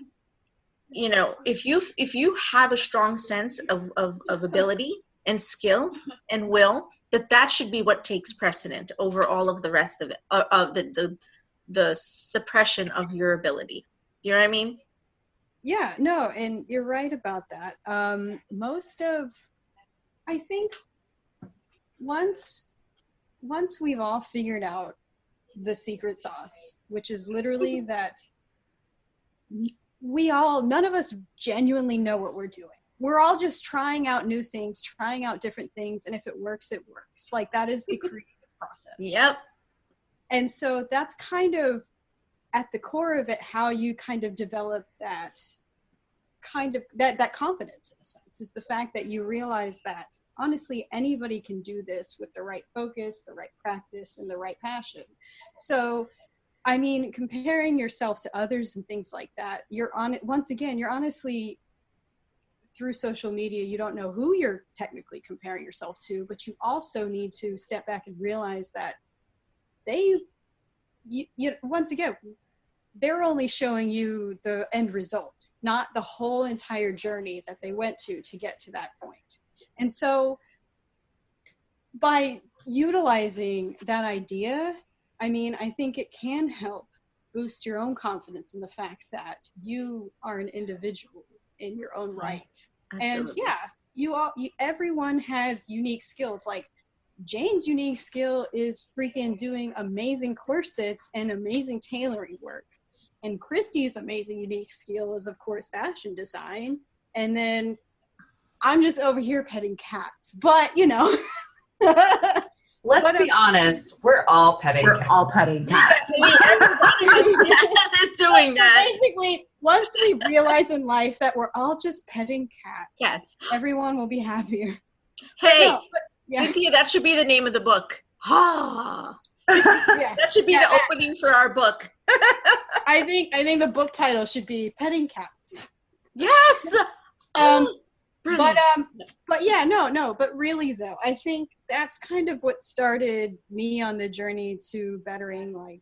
you know, if you have a strong sense of ability and skill and will, that should be what takes precedent over all of the rest of it, of the suppression of your ability. You know what I mean? Yeah, no, and you're right about that. I think once we've all figured out the secret sauce, which is literally that none of us genuinely know what we're doing. We're all just trying out new things, trying out different things, and if it works, it works. Like, that is the creative process. Yep. And so that's kind of at the core of it, how you kind of develop that kind of that confidence, in a sense, is the fact that you realize that honestly anybody can do this with the right focus, the right practice, and the right passion. So I mean, comparing yourself to others and things like that, you're honestly, through social media, you don't know who you're technically comparing yourself to, but you also need to step back and realize that once again, they're only showing you the end result, not the whole entire journey that they went to get to that point. And so by utilizing that idea, I mean, I think it can help boost your own confidence in the fact that you are an individual in your own right. Absolutely. And yeah, everyone has unique skills. Like, Jane's unique skill is freaking doing amazing corsets and amazing tailoring work. And Kristi's amazing unique skill is, of course, fashion design. And then I'm just over here petting cats. But, you know. Let's be honest. We're all petting cats. We're all petting cats. Everybody is doing that. So basically, once we realize in life that we're all just petting cats, everyone will be happier. Hey, Cynthia, that should be the name of the book. Ha! That should be the opening for our book. I think the book title should be Petting Cats. Yes. But yeah, no. But really, though, I think that's kind of what started me on the journey to bettering, like,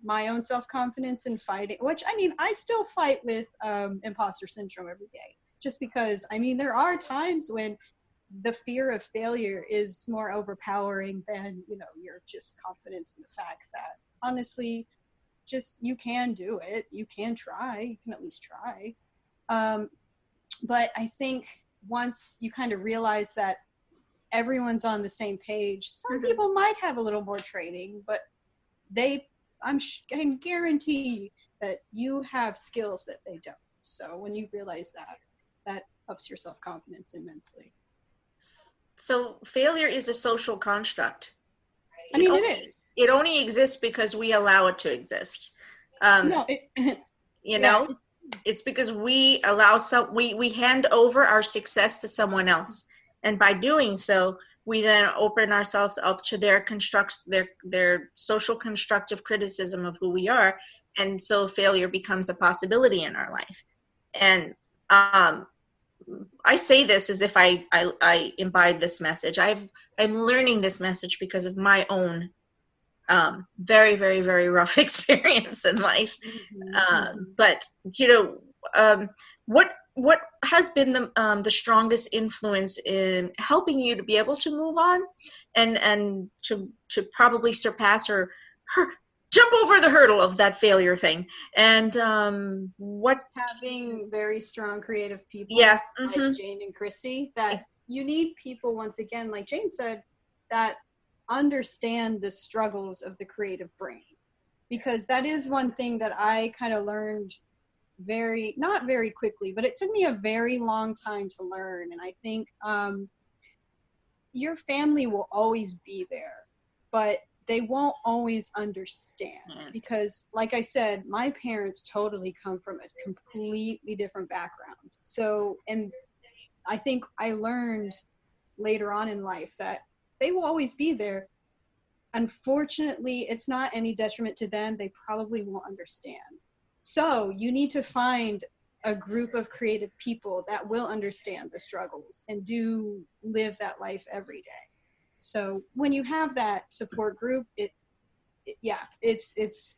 my own self-confidence and fighting. Which, I mean, I still fight with imposter syndrome every day. Just because, I mean, there are times when the fear of failure is more overpowering than, you know, your just confidence in the fact that, honestly, just you can do it. You can try. You can at least try. But I think once you kind of realize that everyone's on the same page, some people might have a little more training, but I can guarantee that you have skills that they don't. So when you realize that ups your self-confidence immensely. So failure is a social construct. I mean, it is. It only exists because we allow it to exist. It's because we allow we hand over our success to someone else, and by doing so, we then open ourselves up to their social constructive criticism of who we are, and so failure becomes a possibility in our life. And I say this as if I imbibe this message. I'm learning this message because of my own very, very, very rough experience in life. But, you know, what has been the strongest influence in helping you to be able to move on and to probably surpass or jump over the hurdle of that failure thing? And having very strong creative people, like Jane and Kristi, that you need people, once again, like Jane said, that understand the struggles of the creative brain, because that is one thing that I kind of learned not very quickly, but it took me a very long time to learn. And I think your family will always be there, but they won't always understand, because like I said, my parents totally come from a completely different background. So, and I think I learned later on in life that they will always be there. Unfortunately, it's not any detriment to them. They probably won't understand. So you need to find a group of creative people that will understand the struggles and do live that life every day. So when you have that support group, it's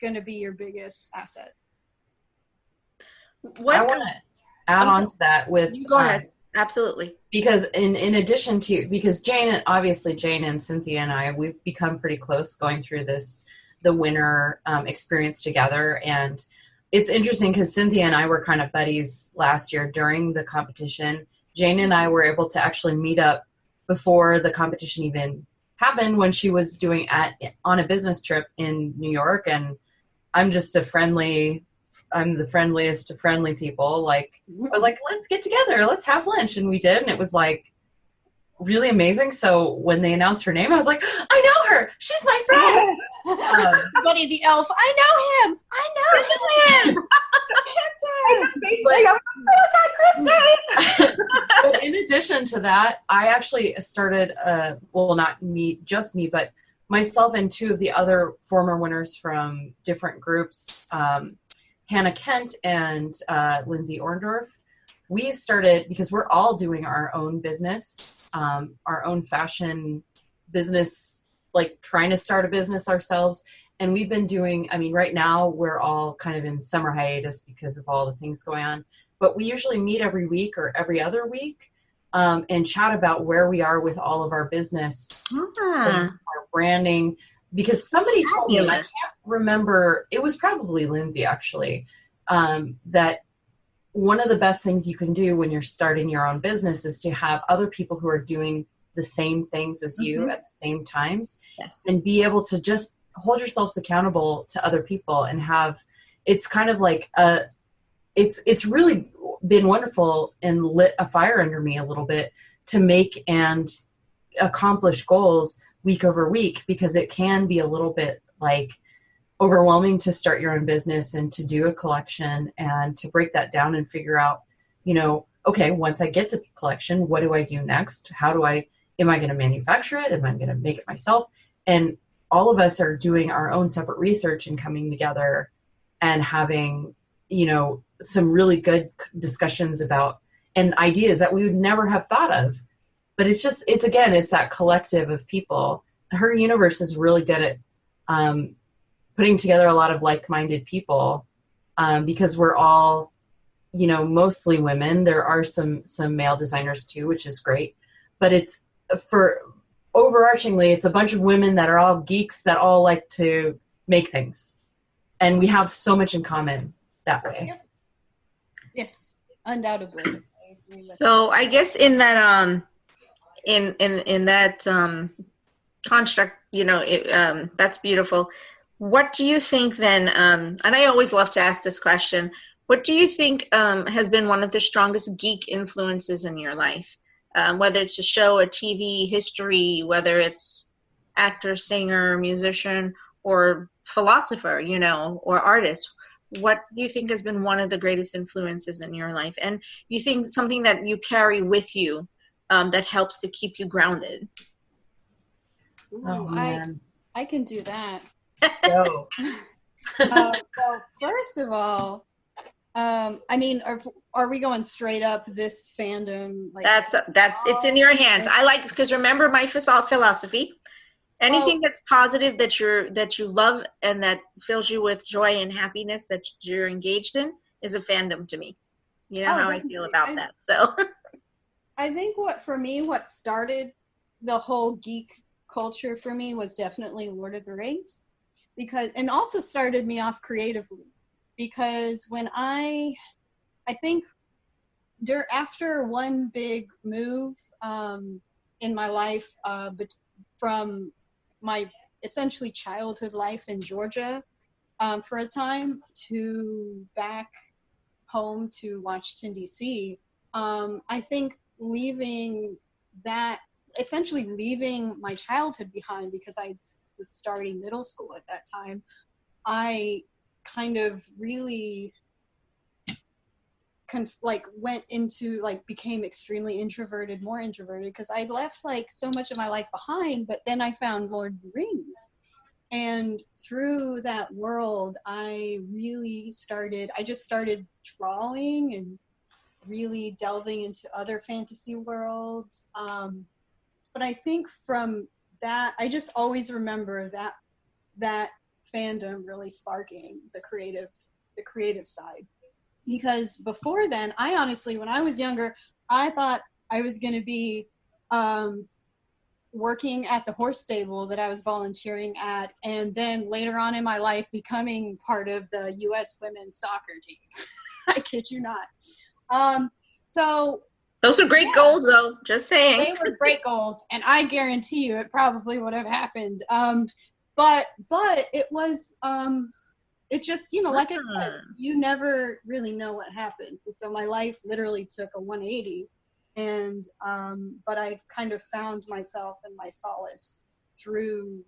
going to be your biggest asset. I want to add on to that with you go ahead. Absolutely. Because in addition to, because Jane and Cynthia and I, we've become pretty close going through the winter experience together. And it's interesting because Cynthia and I were kind of buddies last year during the competition. Jane and I were able to actually meet up before the competition even happened, when she was doing on a business trip in New York. And I'm the friendliest of friendly people. Like, I was like, let's get together, let's have lunch. And we did. And it was like really amazing. So when they announced her name, I was like, I know her. She's my friend. Buddy the elf. I know him. But in addition to that, I actually started, not just me, but myself and two of the other former winners from different groups, Hannah Kent and Lindsay Orndorff. We've started, because we're all doing our own business, our own fashion business, like trying to start a business ourselves. And we've been doing, right now we're all kind of in summer hiatus because of all the things going on. But we usually meet every week or every other week and chat about where we are with all of our business, our branding. Because somebody told me, and I can't remember, it was probably Lindsay actually, that one of the best things you can do when you're starting your own business is to have other people who are doing the same things as you at the same times, and be able to just hold yourselves accountable to other people and have, it's kind of like it's really been wonderful and lit a fire under me a little bit to make and accomplish goals week over week, because it can be a little bit like overwhelming to start your own business and to do a collection and to break that down and figure out, okay, once I get the collection, what do I do next? Am I going to manufacture it? Am I going to make it myself? And all of us are doing our own separate research and coming together and having, some really good discussions about and ideas that we would never have thought of. But it's that collective of people. Her universe is really good at putting together a lot of like-minded people because we're all, mostly women. There are some male designers too, which is great. But overarchingly, it's a bunch of women that are all geeks that all like to make things. And we have so much in common that way. Yes, undoubtedly. So I guess in that in that construct, that's beautiful. What do you think then, and I always love to ask this question, what do you think has been one of the strongest geek influences in your life? Whether it's a show, a TV, history, whether it's actor, singer, musician, or philosopher, or artist. What do you think has been one of the greatest influences in your life? And you think something that you carry with you that helps to keep you grounded? Ooh, I can do that. Go. Well, first of all, are we going straight up this fandom? Like, that's it's in your hands. I like, because remember my philosophy. Anything that's positive that you love and that fills you with joy and happiness that you're engaged in is a fandom to me. You know how I feel about that. So I think what started the whole geek culture for me was definitely Lord of the Rings, and also started me off creatively, because when I think after one big move in my life, from my essentially childhood life in Georgia for a time to back home to Washington, D.C., I think essentially leaving my childhood behind, because I was starting middle school at that time, I kind of really went into became extremely introverted, more introverted, because I left so much of my life behind. But then I found Lord of the Rings, and through that world I just started drawing and really delving into other fantasy worlds. But I think from that, I just always remember that fandom really sparking the creative side. Because before then, I honestly, when I was younger, I thought I was going to be working at the horse stable that I was volunteering at, and then later on in my life becoming part of the U.S. women's soccer team. I kid you not. So those are great goals, though. Just saying. They were great goals, and I guarantee you it probably would have happened. But it was, it just, like I said, you never really know what happens. And so my life literally took a 180. And, but I've kind of found myself and my solace through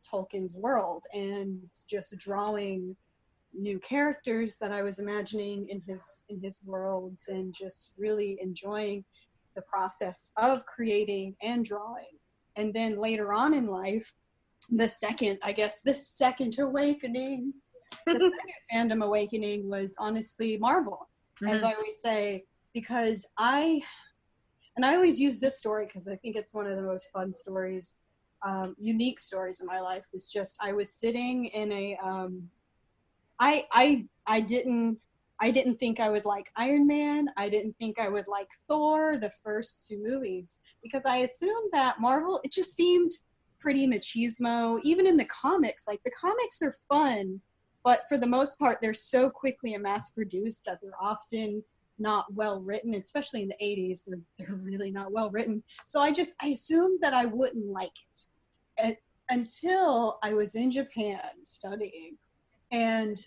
Tolkien's world, and just drawing new characters that I was imagining in his worlds, and just really enjoying the process of creating and drawing. And then later on in life, the second awakening, the second fandom awakening was honestly Marvel, as I always say, because I always use this story because I think it's one of the most fun stories, unique stories in my life. Is just, I was sitting in a, I didn't think I would like Iron Man. I didn't think I would like Thor, the first two movies, because I assumed that Marvel, it just seemed pretty machismo. Even in the comics, the comics are fun, but for the most part, they're so quickly and mass-produced that they're often not well written, especially in the 80s. They're really not well written. So I assumed that I wouldn't like it until I was in Japan studying. And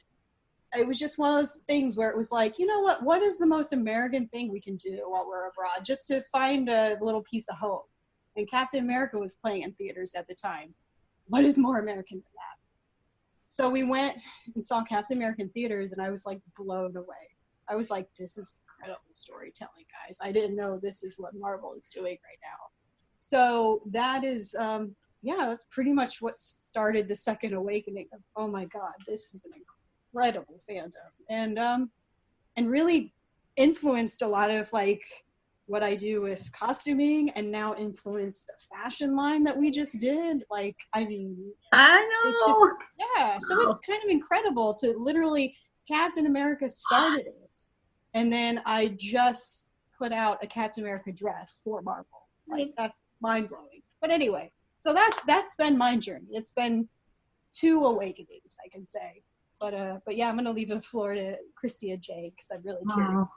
it was just one of those things where it was like, you know what is the most American thing we can do while we're abroad, just to find a little piece of hope? And Captain America was playing in theaters at the time. What is more American than that? So we went and saw Captain America in theaters, and I was blown away. I was like, this is incredible storytelling, guys. I didn't know this is what Marvel is doing right now. So that is, that's pretty much what started the second awakening of, oh my God, this is an incredible fandom. And really influenced a lot of what I do with costuming, and now influenced the fashion line that we just did. I know. So it's kind of incredible to literally, Captain America started it, and then I just put out a Captain America dress for Marvel. That's mind-blowing. But anyway, so that's been my journey. It's been 2 awakenings, I can say. But yeah, I'm going to leave the floor to Kristi and Jane, because I'm really curious.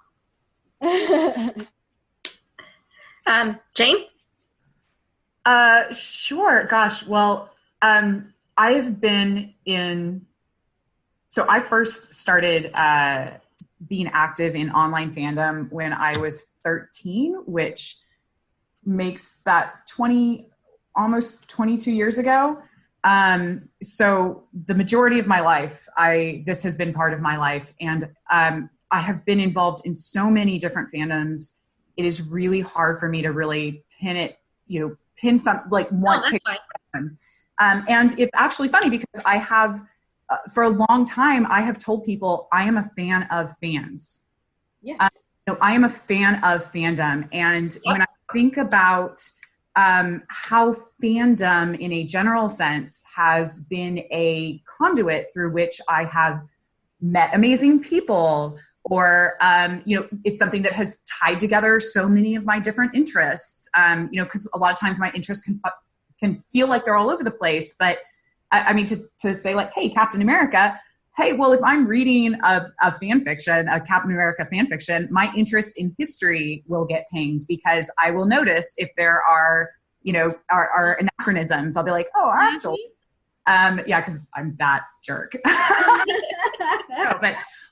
Jane? Sure. Gosh. Well, I've been so I first started being active in online fandom when I was 13, which makes that almost 22 years ago. So the majority of my life, this has been part of my life, and I have been involved in so many different fandoms. It is really hard for me to really pin some one. That's fine. And it's actually funny because I have, for a long time, I have told people I am a fan of fans. Yes. I am a fan of fandom. And when I think about how fandom in a general sense has been a conduit through which I have met amazing people, or, it's something that has tied together so many of my different interests, because a lot of times my interests can feel like they're all over the place. But I mean, to say like, hey, Captain America, hey, well, if I'm reading a fan fiction, a Captain America fan fiction, my interest in history will get pinged because I will notice if there are anachronisms. I'll be like, oh, actually, because I'm that jerk. No,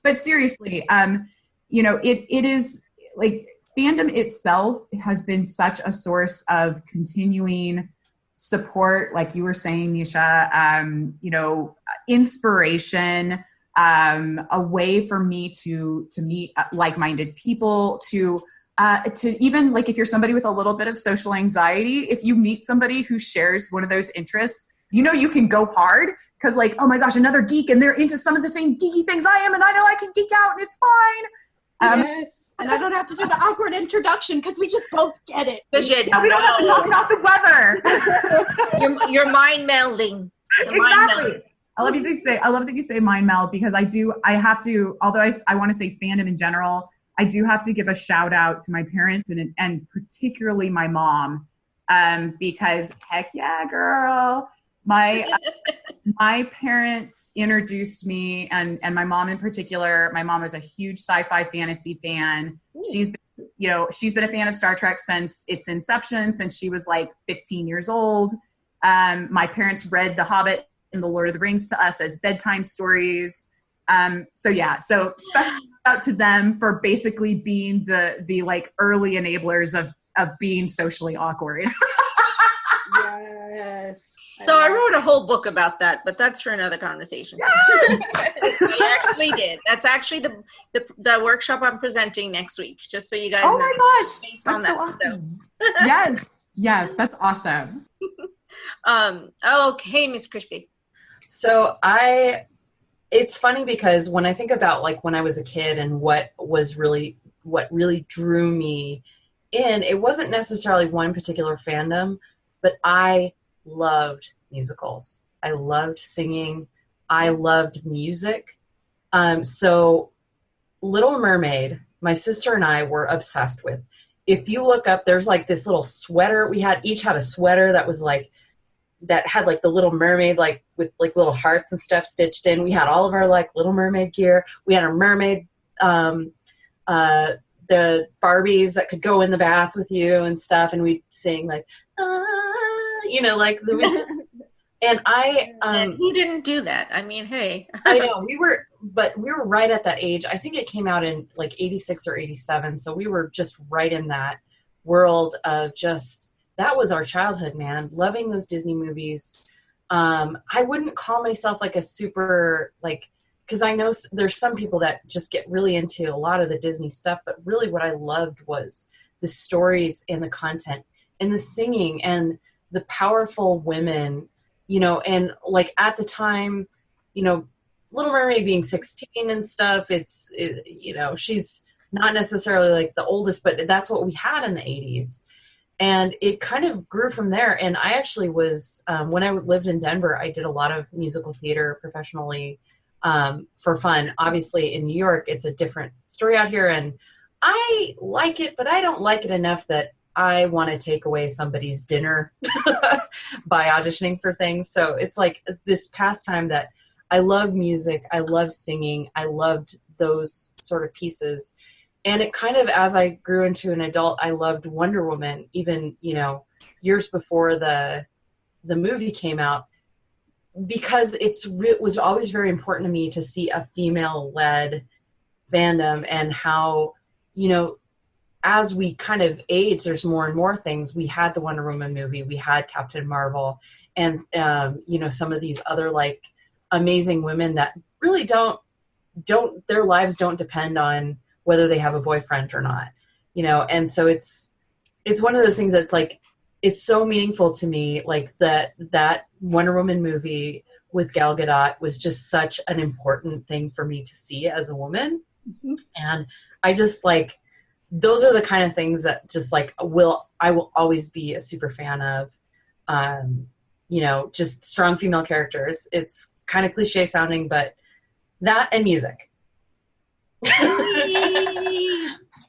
but seriously, it is like fandom itself has been such a source of continuing support, like you were saying, Neisha, inspiration, a way for me to meet like-minded people, to even like if you're somebody with a little bit of social anxiety, if you meet somebody who shares one of those interests, you can go hard because like, oh my gosh, another geek and they're into some of the same geeky things I am, and I know I can geek out and it's fine. Yes. And I don't have to do the awkward introduction because we just both get it. We don't have to talk about the weather. You're mind melding. Exactly. I love that you say mind meld because I have to, although I want to say fandom in general, I do have to give a shout out to my parents and particularly my mom, because heck yeah, girl. My parents introduced me and my mom in particular. My mom is a huge sci-fi fantasy fan. Ooh. She's been a fan of Star Trek since its inception, since she was like 15 years old. My parents read The Hobbit and The Lord of the Rings to us as bedtime stories. So special shout out to them for basically being the like early enablers of being socially awkward. Yes. So I wrote a whole book about that, but that's for another conversation. Yes! I actually did. That's actually the workshop I'm presenting next week, just so you guys know. Oh my gosh, that's so awesome. Yes, that's awesome. Okay, Miss Kristi. So it's funny because when I think about like when I was a kid and what really drew me in, it wasn't necessarily one particular fandom, but I loved musicals. I loved singing. I loved music. So Little Mermaid, my sister and I were obsessed with. If you look up, there's like this little sweater. We each had a sweater that was like, that had like the Little Mermaid, like with like little hearts and stuff stitched in. We had all of our like Little Mermaid gear. We had a mermaid, the Barbies that could go in the bath with you and stuff. And we'd sing like, like the, and and who didn't do that? I mean, hey, I know we were right at that age. I think it came out in like 86 or 87. So we were just right in that world of just, that was our childhood, man. Loving those Disney movies. I wouldn't call myself like a super, like, because I know there's some people that just get really into a lot of the Disney stuff, but really what I loved was the stories and the content and the singing and the powerful women, and like at the time, Little Mermaid being 16 and stuff, she's not necessarily like the oldest, but that's what we had in the 80s. And it kind of grew from there. And I actually was, when I lived in Denver, I did a lot of musical theater professionally for fun. Obviously in New York, it's a different story out here. And I like it, but I don't like it enough that I want to take away somebody's dinner by auditioning for things. So it's like this pastime that I love music. I love singing. I loved those sort of pieces. And it kind of, as I grew into an adult, I loved Wonder Woman, even, years before the movie came out, because it was always very important to me to see a female-led fandom and how, as we kind of age, there's more and more things. We had the Wonder Woman movie, we had Captain Marvel, and, some of these other like amazing women that really don't, their lives don't depend on whether they have a boyfriend or not, and so it's one of those things that's like, it's so meaningful to me, like that Wonder Woman movie with Gal Gadot was just such an important thing for me to see as a woman. Mm-hmm. And I just like, those are the kind of things that just like I will always be a super fan of, just strong female characters. It's kind of cliche sounding, but that and music.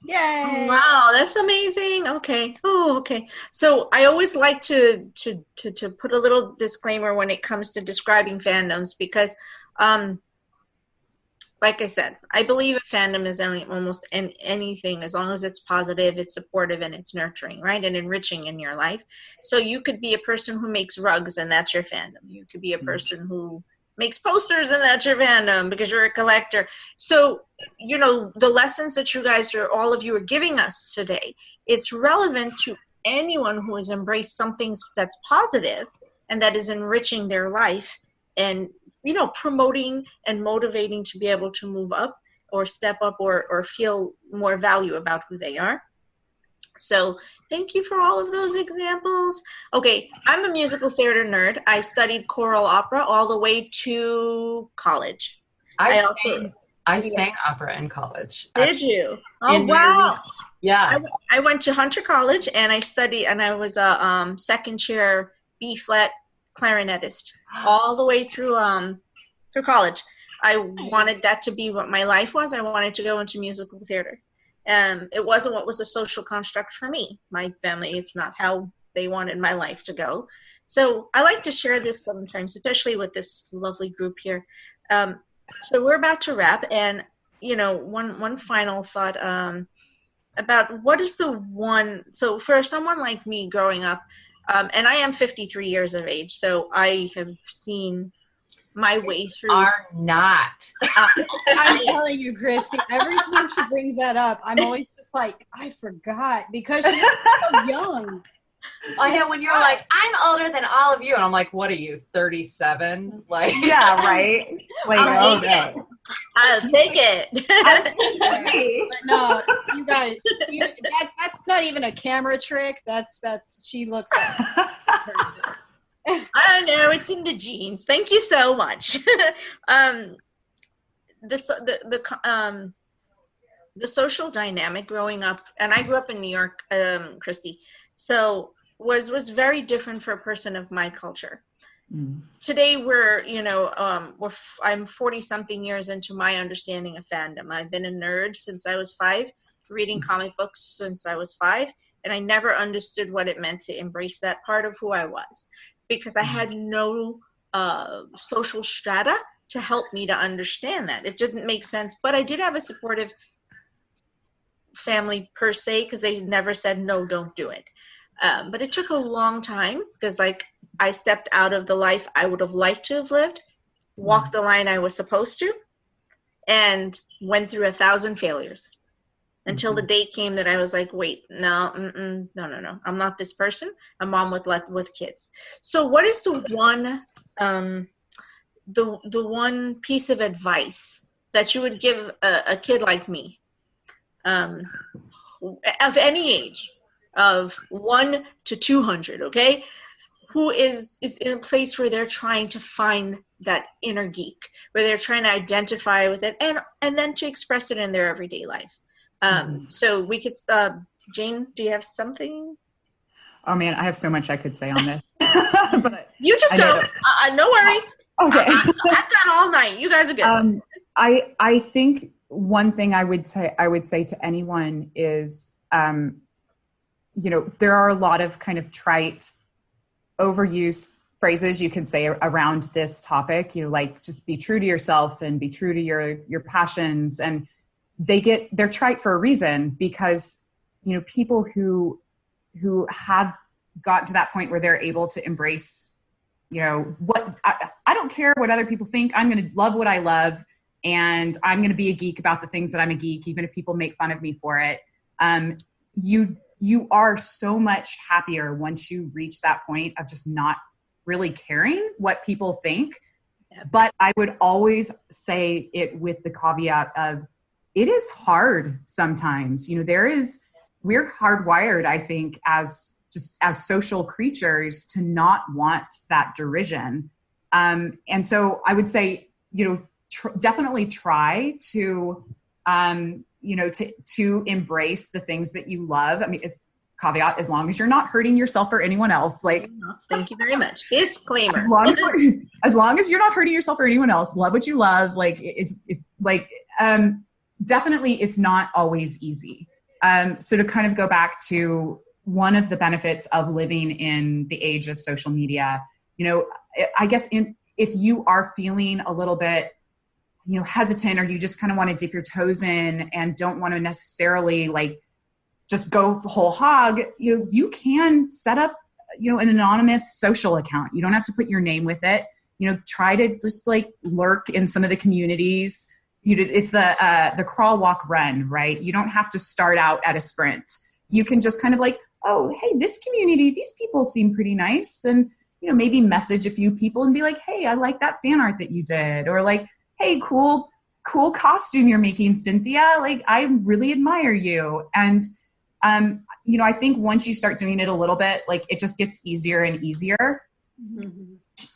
Yay! Wow, that's amazing. Okay. Oh, okay. So I always like to put a little disclaimer when it comes to describing fandoms because, like I said, I believe a fandom is almost anything as long as it's positive, it's supportive, and it's nurturing, right? And enriching in your life. So you could be a person who makes rugs and that's your fandom. You could be a person who makes posters and that's your fandom because you're a collector. So, you know, the lessons that you guys all of you are giving us today, it's relevant to anyone who has embraced something that's positive and that is enriching their life and, you know, promoting and motivating to be able to move up or step up or feel more value about who they are. So thank you for all of those examples. Okay, I'm a musical theater nerd. I studied choral opera all the way to college. I sang opera in college. Did you? Oh, wow. Yeah. I went to Hunter College and I studied, and I was a second chair B-flat clarinetist all the way through college. I wanted that to be what my life was. I wanted to go into musical theater. It wasn't what was a social construct for me. My family, it's not how they wanted my life to go. So I like to share this sometimes, especially with this lovely group here. So we're about to wrap, and, you know, one final thought about what is the one, so for someone like me growing up, and I am 53 years of age, so I have seen my way through. Are not. I'm telling you, Kristi, every time she brings that up, I'm always just like, I forgot, because she's so young. I know, when you're like, I'm older than all of you, and I'm like, what are you, 37? Like, Yeah, right. Like, I'll take it. But no, you guys, that's not even a camera trick. That's she looks like I know, it's in the genes. Thank you so much. The social dynamic growing up, and I grew up in New York, Kristi, so was very different for a person of my culture. Today we're, you know, I'm 40 something years into my understanding of fandom. I've been a nerd since I was 5, reading comic books since I was 5, and I never understood what it meant to embrace that part of who I was, because I had no social strata to help me to understand that. It didn't make sense, but I did have a supportive family per se, because they never said, no, don't do it. But it took a long time, because like I stepped out of the life I would have liked to have lived, walked the line I was supposed to, and went through 1,000 failures until the day came that I was like, wait, no, I'm not this person. I'm mom with kids. So what is the one piece of advice that you would give a kid like me, of any age, of 1 to 200, okay, who is in a place where they're trying to find that inner geek, where they're trying to identify with it and then to express it in their everyday life? So we could, Jane, do you have something? Oh man, I have so much I could say on this. But you just go. No worries. Okay. I've got all night. You guys are good. I think one thing I would say to anyone is, you know, there are a lot of kind of trite, overused phrases you can say around this topic. You know, like just be true to yourself and be true to your passions, and they're trite for a reason, because, you know, people who have got to that point where they're able to embrace, you know, what I don't care what other people think. I'm going to love what I love, and I'm going to be a geek about the things that I'm a geek, even if people make fun of me for it. You are so much happier once you reach that point of just not really caring what people think. Yep. But I would always say it with the caveat of, it is hard sometimes. You know, we're hardwired, I think, as social creatures to not want that derision. And so I would say, you know, definitely try to, you know, to embrace the things that you love. I mean, it's caveat, as long as you're not hurting yourself or anyone else. Like, thank you very much. Disclaimer. As long as you're not hurting yourself or anyone else, love what you love. Like, definitely it's not always easy. So to kind of go back to one of the benefits of living in the age of social media, I guess if you are feeling a little bit, hesitant, or you just kind of want to dip your toes in and don't want to necessarily like just go whole hog, you can set up, an anonymous social account. You don't have to put your name with it. Try to just like lurk in some of the communities. It's the crawl, walk, run, right? You don't have to start out at a sprint. You can just kind of like, oh, hey, this community, these people seem pretty nice. And, maybe message a few people and be like, hey, I like that fan art that you did. Or like, hey, cool costume you're making, Cynthia. Like, I really admire you. And, I think once you start doing it a little bit, like it just gets easier and easier. Mm-hmm.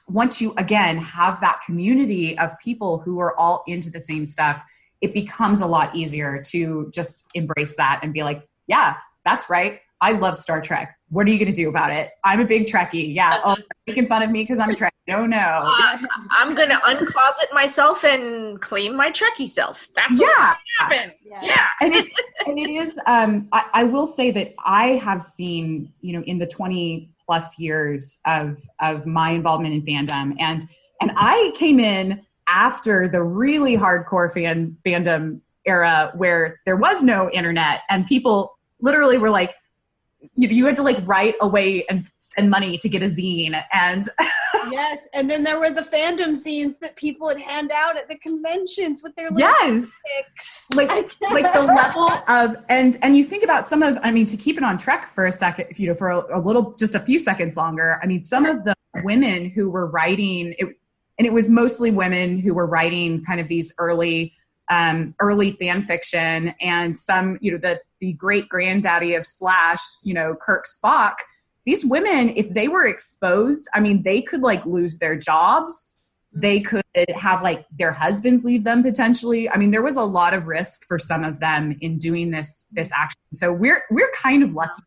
Once you, again, have that community of people who are all into the same stuff, it becomes a lot easier to just embrace that and be like, yeah, that's right. I love Star Trek. What are you going to do about it? I'm a big Trekkie. Yeah. Oh, making fun of me because I'm a Trekkie. No. I'm going to uncloset myself and claim my Trekkie self. That's what's going to happen. Yeah. And it is, I will say that I have seen, in the 20 plus years of my involvement in fandom, and I came in after the really hardcore fandom era where there was no internet and people literally were like, you had to like write away and send money to get a zine. And yes. And then there were the fandom zines that people would hand out at the conventions with their little sticks. Like the level of, and you think about some of, to keep it on Trek for a second, for a little, just a few seconds longer. Some of the women who were writing it, and it was mostly women who were writing kind of these early fan fiction, and some, the great granddaddy of Slash, Kirk Spock. These women, if they were exposed, they could like lose their jobs. They could have like their husbands leave them potentially. There was a lot of risk for some of them in doing this action. So we're kind of lucky,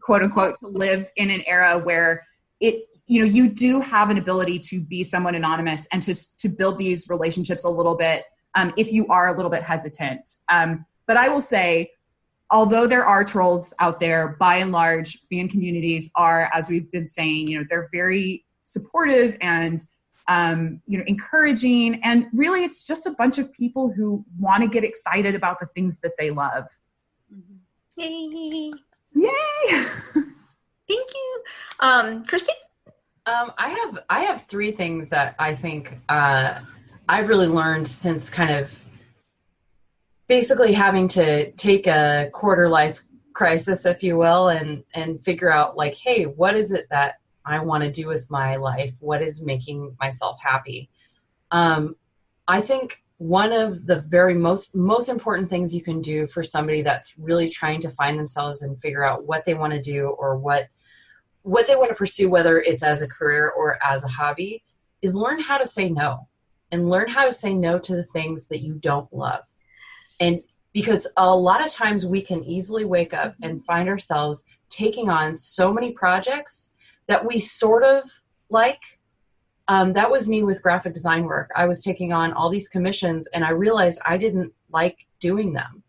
quote unquote, to live in an era where it, you do have an ability to be somewhat anonymous and to build these relationships a little bit. If you are a little bit hesitant. But I will say, although there are trolls out there, by and large, fan communities are, as we've been saying, they're very supportive and, encouraging. And really, it's just a bunch of people who want to get excited about the things that they love. Yay! Yay! Thank you. Kristi? I have three things that I think I've really learned since kind of basically having to take a quarter life crisis, if you will, and figure out like, hey, what is it that I want to do with my life? What is making myself happy? I think one of the very most important things you can do for somebody that's really trying to find themselves and figure out what they want to do or what they want to pursue, whether it's as a career or as a hobby, is learn how to say no. And learn how to say no to the things that you don't love. And because a lot of times we can easily wake up and find ourselves taking on so many projects that we sort of like. That was me with graphic design work. I was taking on all these commissions and I realized I didn't like doing them.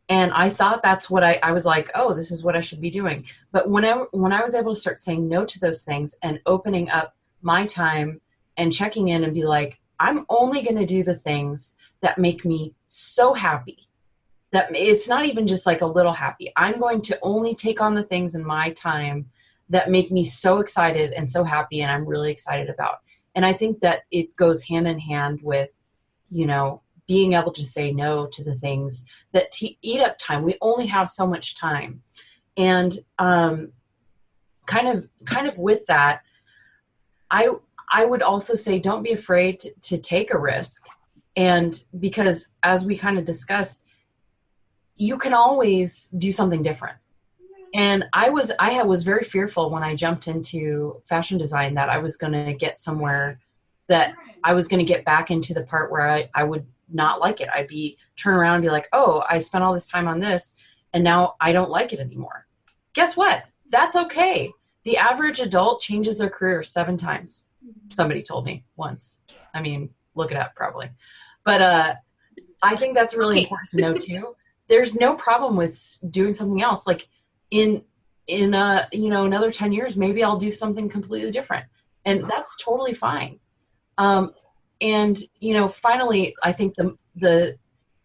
And I thought that's what I was like, oh, this is what I should be doing. But when I was able to start saying no to those things and opening up my time and checking in and be like, I'm only going to do the things that make me so happy that it's not even just like a little happy. I'm going to only take on the things in my time that make me so excited and so happy and I'm really excited about. And I think that it goes hand in hand with, being able to say no to the things that eat up time. We only have so much time. And kind of with that, I would also say don't be afraid to take a risk. And because as we kind of discussed, you can always do something different. And I was very fearful when I jumped into fashion design that I was going to get somewhere, that I was going to get back into the part where I would not like it. I'd turn around and be like, oh, I spent all this time on this and now I don't like it anymore. Guess what? That's okay. The average adult changes their career 7 times. Somebody told me once. Look it up probably. But I think that's really important to know too. There's no problem with doing something else. Like in another 10 years, maybe I'll do something completely different, and that's totally fine. And finally, I think the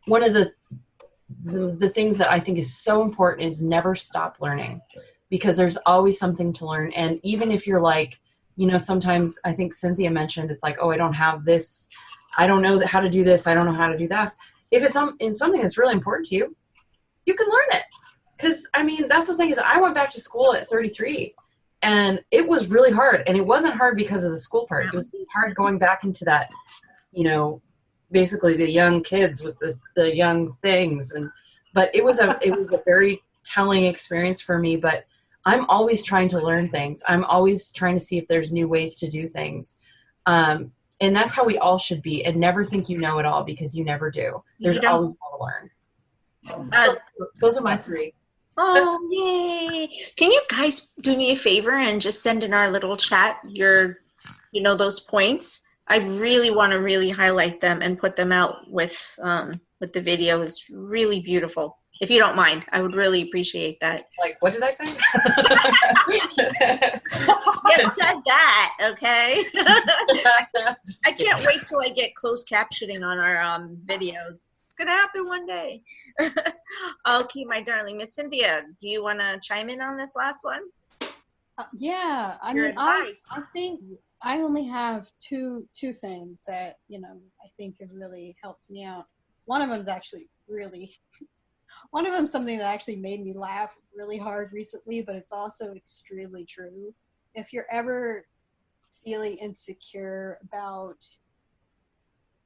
one of the things that I think is so important is never stop learning, because there's always something to learn. And even if you're like, sometimes I think Cynthia mentioned, it's like, oh, I don't have this. I don't know how to do this. I don't know how to do that. If it's in something that's really important to you, you can learn it. Because, that's the thing is I went back to school at 33, and it was really hard. And it wasn't hard because of the school part. It was hard going back into that, basically the young kids with the young things. But it was a very telling experience for me. But I'm always trying to learn things. I'm always trying to see if there's new ways to do things. And that's how we all should be. And never think you know it all, because you never do. There's always more to learn. Those are my 3. Oh, yay. Can you guys do me a favor and just send in our little chat those points? I really want to really highlight them and put them out with the video. It's really beautiful. If you don't mind, I would really appreciate that. Like, what did I say? You said that, okay? I can't wait till I get closed captioning on our videos. It's going to happen one day. Okay, my darling. Miss Cynthia, do you want to chime in on this last one? Yeah, I think I only have two things that, I think have really helped me out. One of them is something that actually made me laugh really hard recently, but it's also extremely true. If you're ever feeling insecure about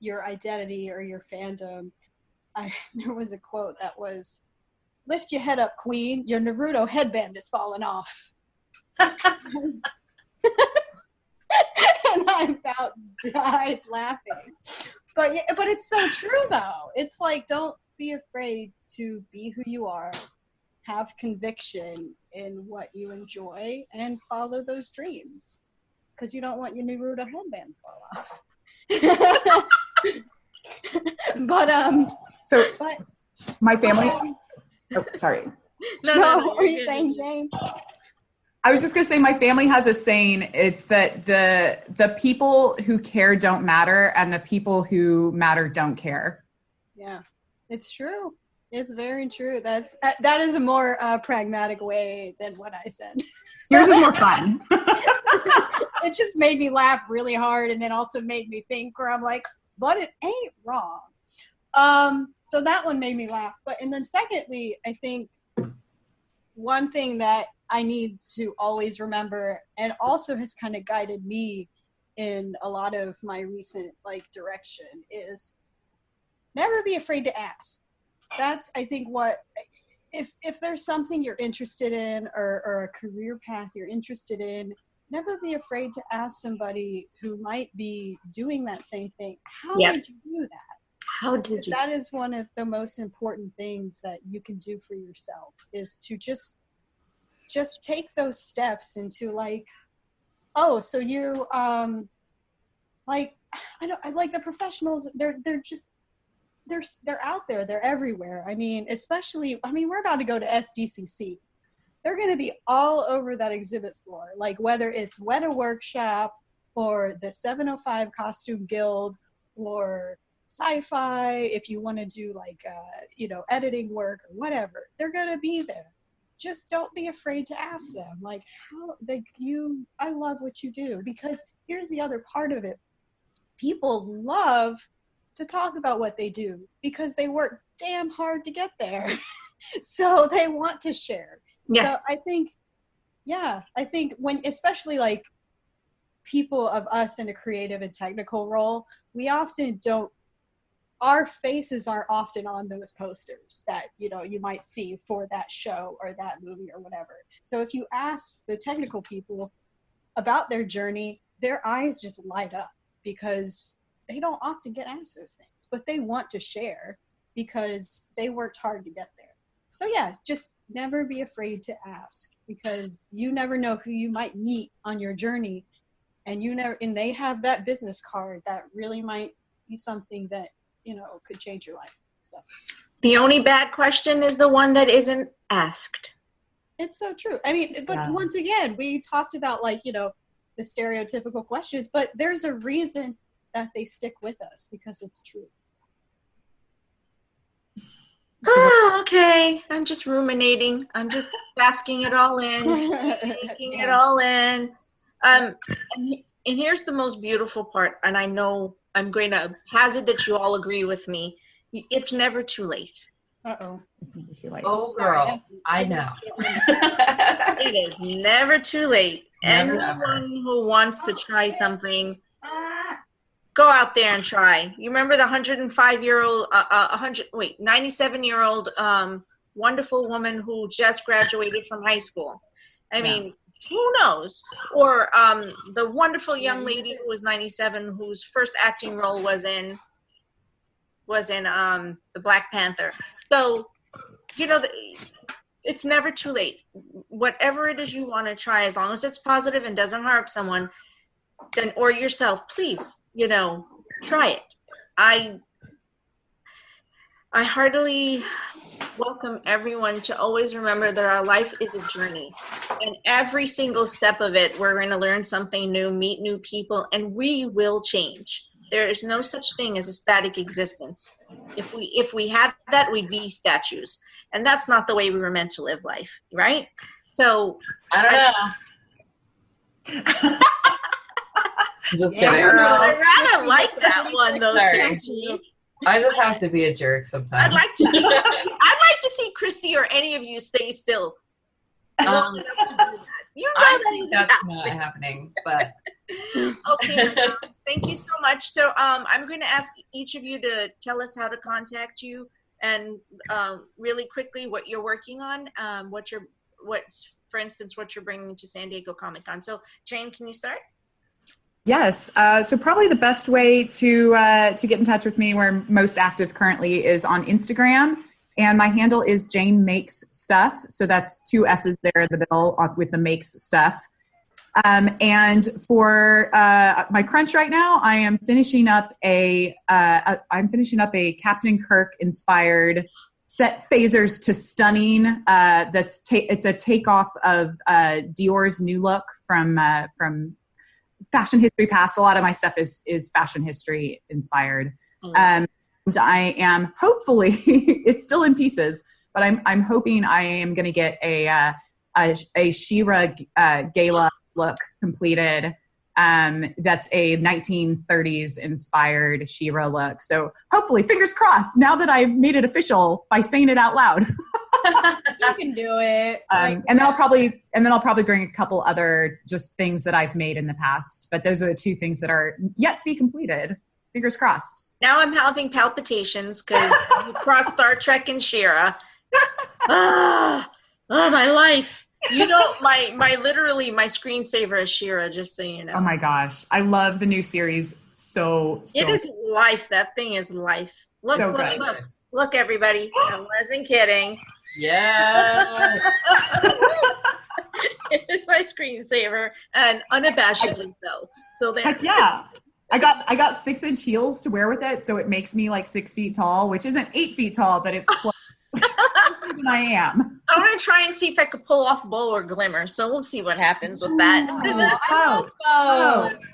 your identity or your fandom, there was a quote that was, "Lift your head up, queen. Your Naruto headband is falling off." And I about died laughing. But it's so true, though. It's like, don't be afraid to be who you are, have conviction in what you enjoy, and follow those dreams, because you don't want your Naruto headband to fall off. But my family. Oh, sorry. No, what were you saying, Jane? I was just going to say my family has a saying. It's that the people who care don't matter, and the people who matter don't care. Yeah, it's true. It's very true. That is a more pragmatic way than what I said. Yours is more fun. It just made me laugh really hard, and then also made me think, where I'm like, but it ain't wrong. So that one made me laugh. And then secondly, I think one thing that I need to always remember, and also has kind of guided me in a lot of my recent direction, is never be afraid to ask. That's, I think, what, if there's something you're interested in, or a career path you're interested in, never be afraid to ask somebody who might be doing that same thing. How did you do that? How did you? That is one of the most important things that you can do for yourself, is to just take those steps into so you the professionals, they're out there, they're everywhere. Especially we're about to go to SDCC. They're going to be all over that exhibit floor, whether it's Weta Workshop or the 705 Costume Guild or sci-fi, if you want to do editing work or whatever, they're going to be there. Just don't be afraid to ask them, I love what you do. Because here's the other part of it. People love to talk about what they do because they work damn hard to get there. So they want to share. Yeah. So I think when, especially people of us in a creative and technical role, we often don't, our faces aren't often on those posters that, you might see for that show or that movie or whatever. So if you ask the technical people about their journey, their eyes just light up because they don't often get asked those things, but they want to share because they worked hard to get there. So yeah, just never be afraid to ask, because you never know who you might meet on your journey, and they have that business card that really might be something that, could change your life. So The only bad question is the one that isn't asked. it's so true. I mean, but once again, we talked about like, the stereotypical questions, but there's a reason that they stick with us because it's true. Okay. I'm just ruminating. I'm just basking it all in, taking it all in. And here's the most beautiful part, and I know I'm going to hazard that you all agree with me. It's never too late. Uh-oh. It's never too late. Oh, girl. I know. It is never too late. Never, Anyone who wants to try something, go out there and try. You remember the 97-year-old wonderful woman who just graduated from high school. I mean, who knows? Or the wonderful young lady who was 97, whose first acting role was in the Black Panther. So, it's never too late. Whatever it is you want to try, as long as it's positive and doesn't harm someone, then or yourself, please, try it. I heartily welcome everyone to always remember that our life is a journey, and every single step of it, we're going to learn something new, meet new people, and we will change. There is no such thing as a static existence. If we had that, we'd be statues, and that's not the way we were meant to live life, right? So I don't know. Just kidding. I rather like that one, though. I just have to be a jerk sometimes. I'd like to see Kristi or any of you stay still. I think that's not happening, but okay. Thank you so much. So I'm going to ask each of you to tell us how to contact you, and really quickly what you're working on, for instance, what you're bringing to San Diego Comic-Con. So Jane, can you start? Yes. So probably the best way to get in touch with me, where I'm most active currently, is on Instagram. And my handle is Jane Makes Stuff. So that's 2 S's there in the middle with the Makes Stuff. And for my crunch right now, I am finishing up a Captain Kirk inspired Set Phasers to Stunning. It's a takeoff of Dior's new look from Fashion History Past. A lot of my stuff is fashion history inspired. And I am hopefully, it's still in pieces, but I'm hoping I am going to get a She-Ra gala look completed. That's a 1930s inspired She-Ra look. So hopefully, fingers crossed, now that I've made it official by saying it out loud. You can do it. And then I'll probably bring a couple other just things that I've made in the past. But those are the 2 things that are yet to be completed. Fingers crossed. Now I'm having palpitations because you crossed Star Trek and She-Ra. Oh, my life. My screensaver is She-Ra, just so you know. Oh my gosh. I love the new series so It is life. That thing is life. Look, so look, everybody. I wasn't kidding. yeah. It's my screensaver, and unabashedly so. So there. Heck yeah. I got 6-inch heels to wear with it, so it makes me like 6 feet tall, which isn't 8 feet tall, but it's closer than I am. I want to try and see if I could pull off bow or glimmer, so we'll see what happens with that.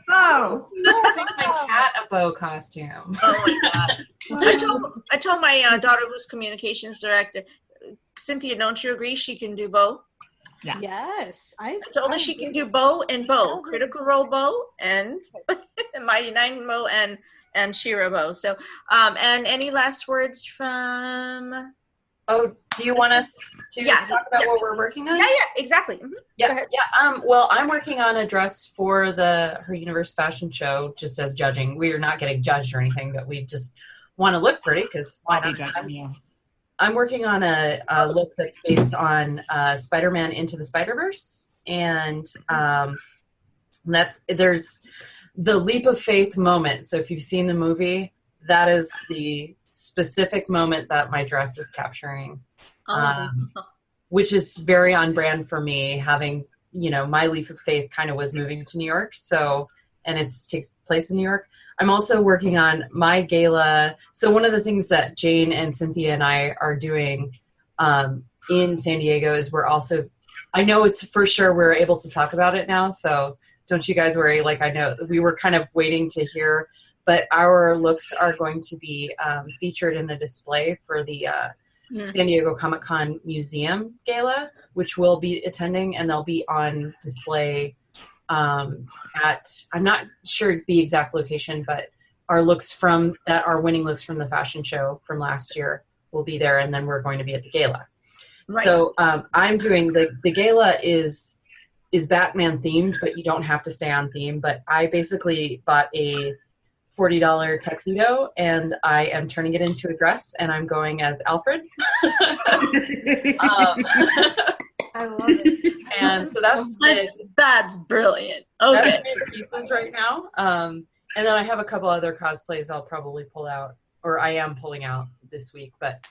Oh. Make my cat a bow costume. Oh my god! I told my daughter, who's communications director, Cynthia, don't you agree she can do bow? Yeah. Yes. I told her she can do bow, Critical Role bow, and Mighty Nine bow, and She-Ra bow. So, and any last words from? Oh, do you want us to talk about what we're working on? Yeah, exactly. Mm-hmm. Yeah. Well, I'm working on a dress for her Universe fashion show, just as judging. We are not getting judged or anything, but we just want to look pretty because why not? I'm working on a look that's based on Spider-Man Into the Spider-Verse, and there's the leap of faith moment. So if you've seen the movie, that is the specific moment that my dress is capturing, which is very on brand for me. Having, my leap of faith kind of was moving to New York, so and it takes place in New York. I'm also working on my gala. So one of the things that Jane and Cynthia and I are doing in San Diego is we're also, I know it's for sure we're able to talk about it now, so don't you guys worry. Like, I know we were kind of waiting to hear, but our looks are going to be featured in a display for the San Diego Comic-Con Museum Gala, which we'll be attending, and they'll be on display at, I'm not sure the exact location, but our winning looks from the fashion show from last year will be there, and then we're going to be at the gala. Right. So I'm doing the gala is Batman themed, but you don't have to stay on theme. But I basically bought a $40 tuxedo, and I am turning it into a dress, and I'm going as Alfred. I love it. And so that's brilliant. Okay. That's my pieces right now. And then I have a couple other cosplays I'll probably pull out, or I am pulling out this week, but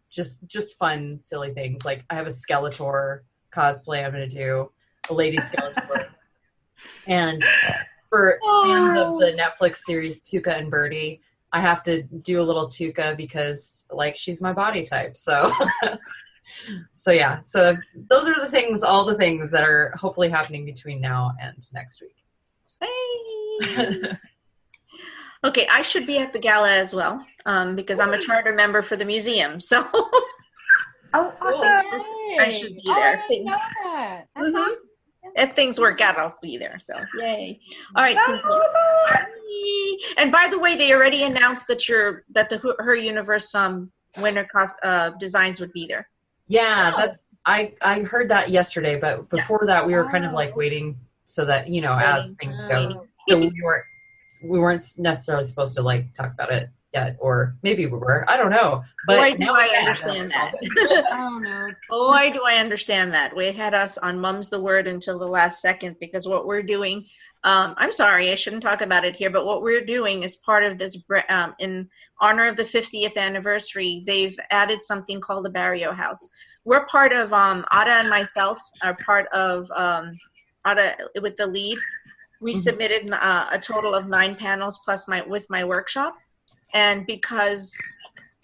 just fun, silly things. Like I have a Skeletor cosplay I'm going to do, a lady Skeletor. And for fans of the Netflix series Tuca and Birdie, I have to do a little Tuca because like she's my body type. So yeah. So those are all the things that are hopefully happening between now and next week. Hey. Okay, I should be at the gala as well because I'm a charter member for the museum. So oh, awesome! I should be there. I didn't know that. That's awesome. If things work out, I'll be there. So yay! All right, Cynthia. And by the way, they already announced that the Her Universe winter designs would be there. Yeah, that's I heard that yesterday, but before that we were kind of like waiting so that as things go. So we weren't necessarily supposed to like talk about it yet, or maybe we were. I don't know. But boy, do I understand that. Oh no. Boy, do I understand that. We had us on Mum's the Word until the last second because what we're doing, I'm sorry, I shouldn't talk about it here, but what we're doing is part of this, in honor of the 50th anniversary, they've added something called the Barrio House. We're part of, Ada and myself are part of, Ada with the lead. We submitted a total of 9 panels plus with my workshop. And because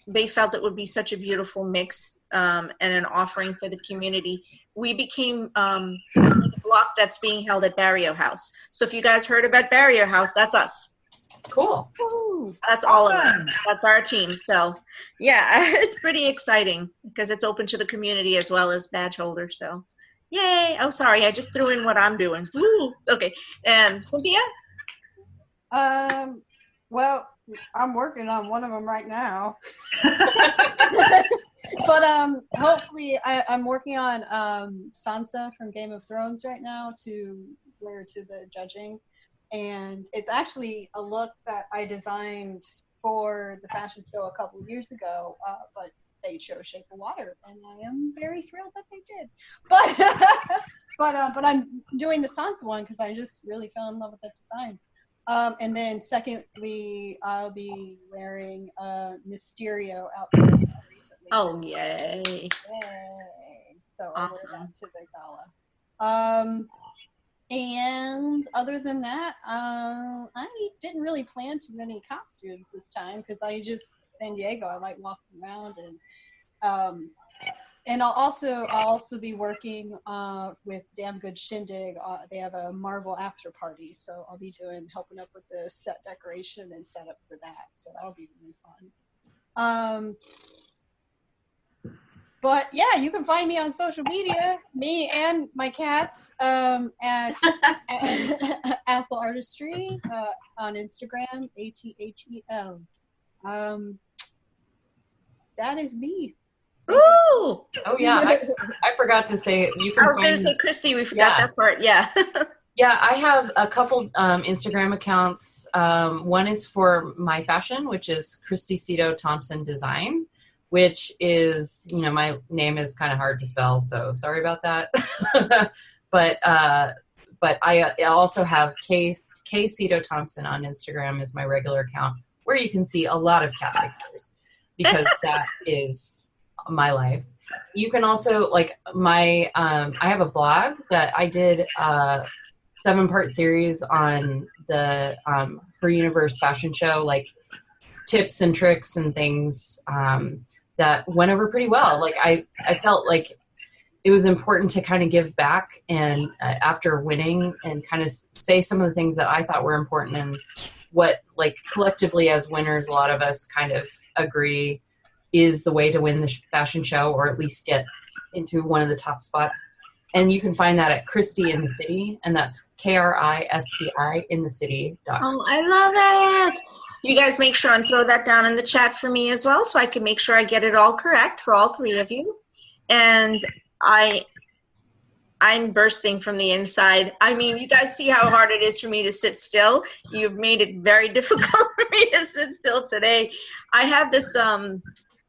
they felt it would be such a beautiful mix and an offering for the community, we became the block that's being held at Barrio House. So if you guys heard about Barrio House, that's us. Cool. Ooh, that's all of us. That's our team. So yeah, it's pretty exciting because it's open to the community as well as badge holders. So yay. Oh, sorry. I just threw in what I'm doing. Woo. Okay. Cynthia? Well, I'm working on one of them right now. But hopefully I'm working on Sansa from Game of Thrones right now to wear to the judging. And it's actually a look that I designed for the fashion show a couple of years ago, but they chose Shape of Water, and I am very thrilled that they did. But I'm doing the Sansa one because I just really fell in love with that design. And then secondly, I'll be wearing Mysterio outfit recently. Oh, yay. Yay. So awesome. I'll wear that to the gala. And other than that, I didn't really plan too many costumes this time because San Diego, I like walking around and I'll also be working with Damn Good Shindig. They have a Marvel after party, so I'll be helping up with the set decoration and setup for that. So that'll be really fun. But yeah, you can find me on social media, me and my cats, at Athel Artistry on Instagram, ATHEL. That is me. Ooh! Oh yeah, I forgot to say you can. I was going to say Kristi. We forgot that part. Yeah. Yeah, I have a couple Instagram accounts. One is for my fashion, which is Kristi Siedow-Thompson Design, which is, my name is kind of hard to spell, so sorry about that. But I also have K Siedow-Thompson on Instagram is my regular account, where you can see a lot of cat pictures because that is my life. You can also I have a blog that I did 7-part series on the Her Universe fashion show, like tips and tricks and things that went over pretty well. Like I felt like it was important to kind of give back, and after winning, and kind of say some of the things that I thought were important, and what, like, collectively as winners, a lot of us kind of agree is the way to win the fashion show, or at least get into one of the top spots. And you can find that at Kristi in the City, and that's KRISTI in the city.com. Oh, I love it. You guys make sure and throw that down in the chat for me as well, so I can make sure I get it all correct for all three of you. And I'm bursting from the inside. I mean, you guys see how hard it is for me to sit still. You've made it very difficult for me to sit still today. I have this,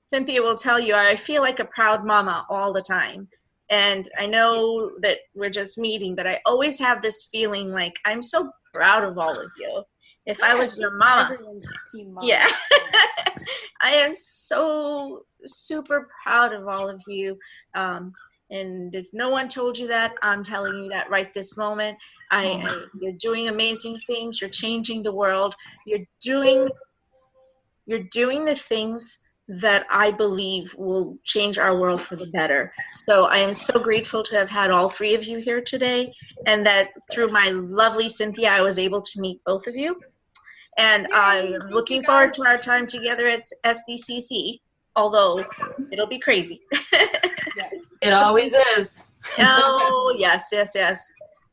Cynthia will tell you, I feel like a proud mama all the time. And I know that we're just meeting, but I always have this feeling like I'm so proud of all of you. If I was your mama, Everyone's team mama. yeah, I am so super proud of all of you. And if no one told you that, I'm telling you that right this moment. You're doing amazing things. You're changing the world. You're doing the things that I believe will change our world for the better. So I am so grateful to have had all three of you here today, and that through my lovely Cynthia, I was able to meet both of you. And I'm looking forward to our time together at SDCC, although it'll be crazy. Yes. It always is. Oh, yes.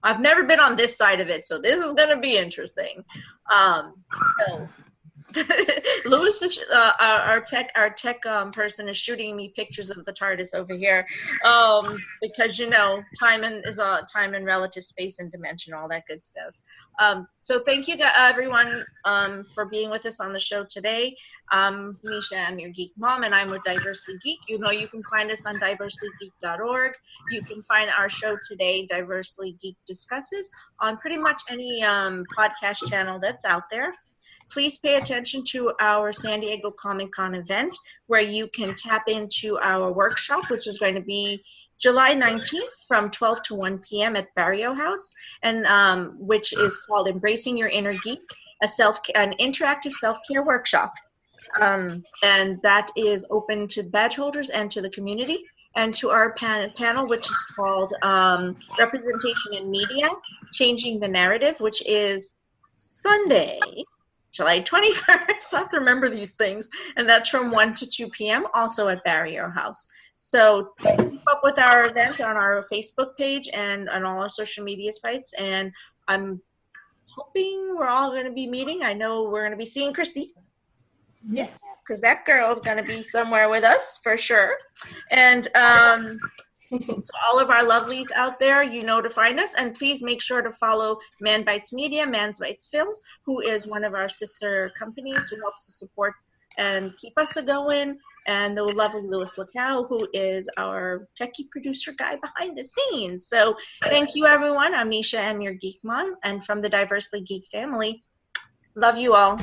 I've never been on this side of it, so this is going to be interesting. So Louis is our tech person is shooting me pictures of the TARDIS over here, because time and relative space and dimension, all that good stuff. So thank you everyone for being with us on the show today. Neisha, I'm your Geek Mom, and I'm with Diversely Geek. You can find us on diverselygeek.org. You can find our show today, Diversely Geek Discusses, on pretty much any podcast channel that's out there. Please pay attention to our San Diego Comic-Con event, where you can tap into our workshop, which is going to be July 19th from 12 to 1 p.m. at Barrio House, and which is called Embracing Your Inner Geek, an interactive self-care workshop. And that is open to badge holders and to the community, and to our panel, which is called Representation in Media, Changing the Narrative, which is Sunday, July 21st. I have to remember these things. And that's from 1 to 2 p.m., also at Barrio House. So keep up with our event on our Facebook page and on all our social media sites. And I'm hoping we're all going to be meeting. I know we're going to be seeing Kristi. Yes. Because that girl's going to be somewhere with us for sure. And to all of our lovelies out there, you know to find us. And please make sure to follow Man Bites Media, Man's Bites Films, who is one of our sister companies who helps to support and keep us going. And the lovely Louis Lacow, who is our techie producer guy behind the scenes. So thank you, everyone. I'm Neisha M, your Geek Mom, and from the Diversely Geek family. Love you all.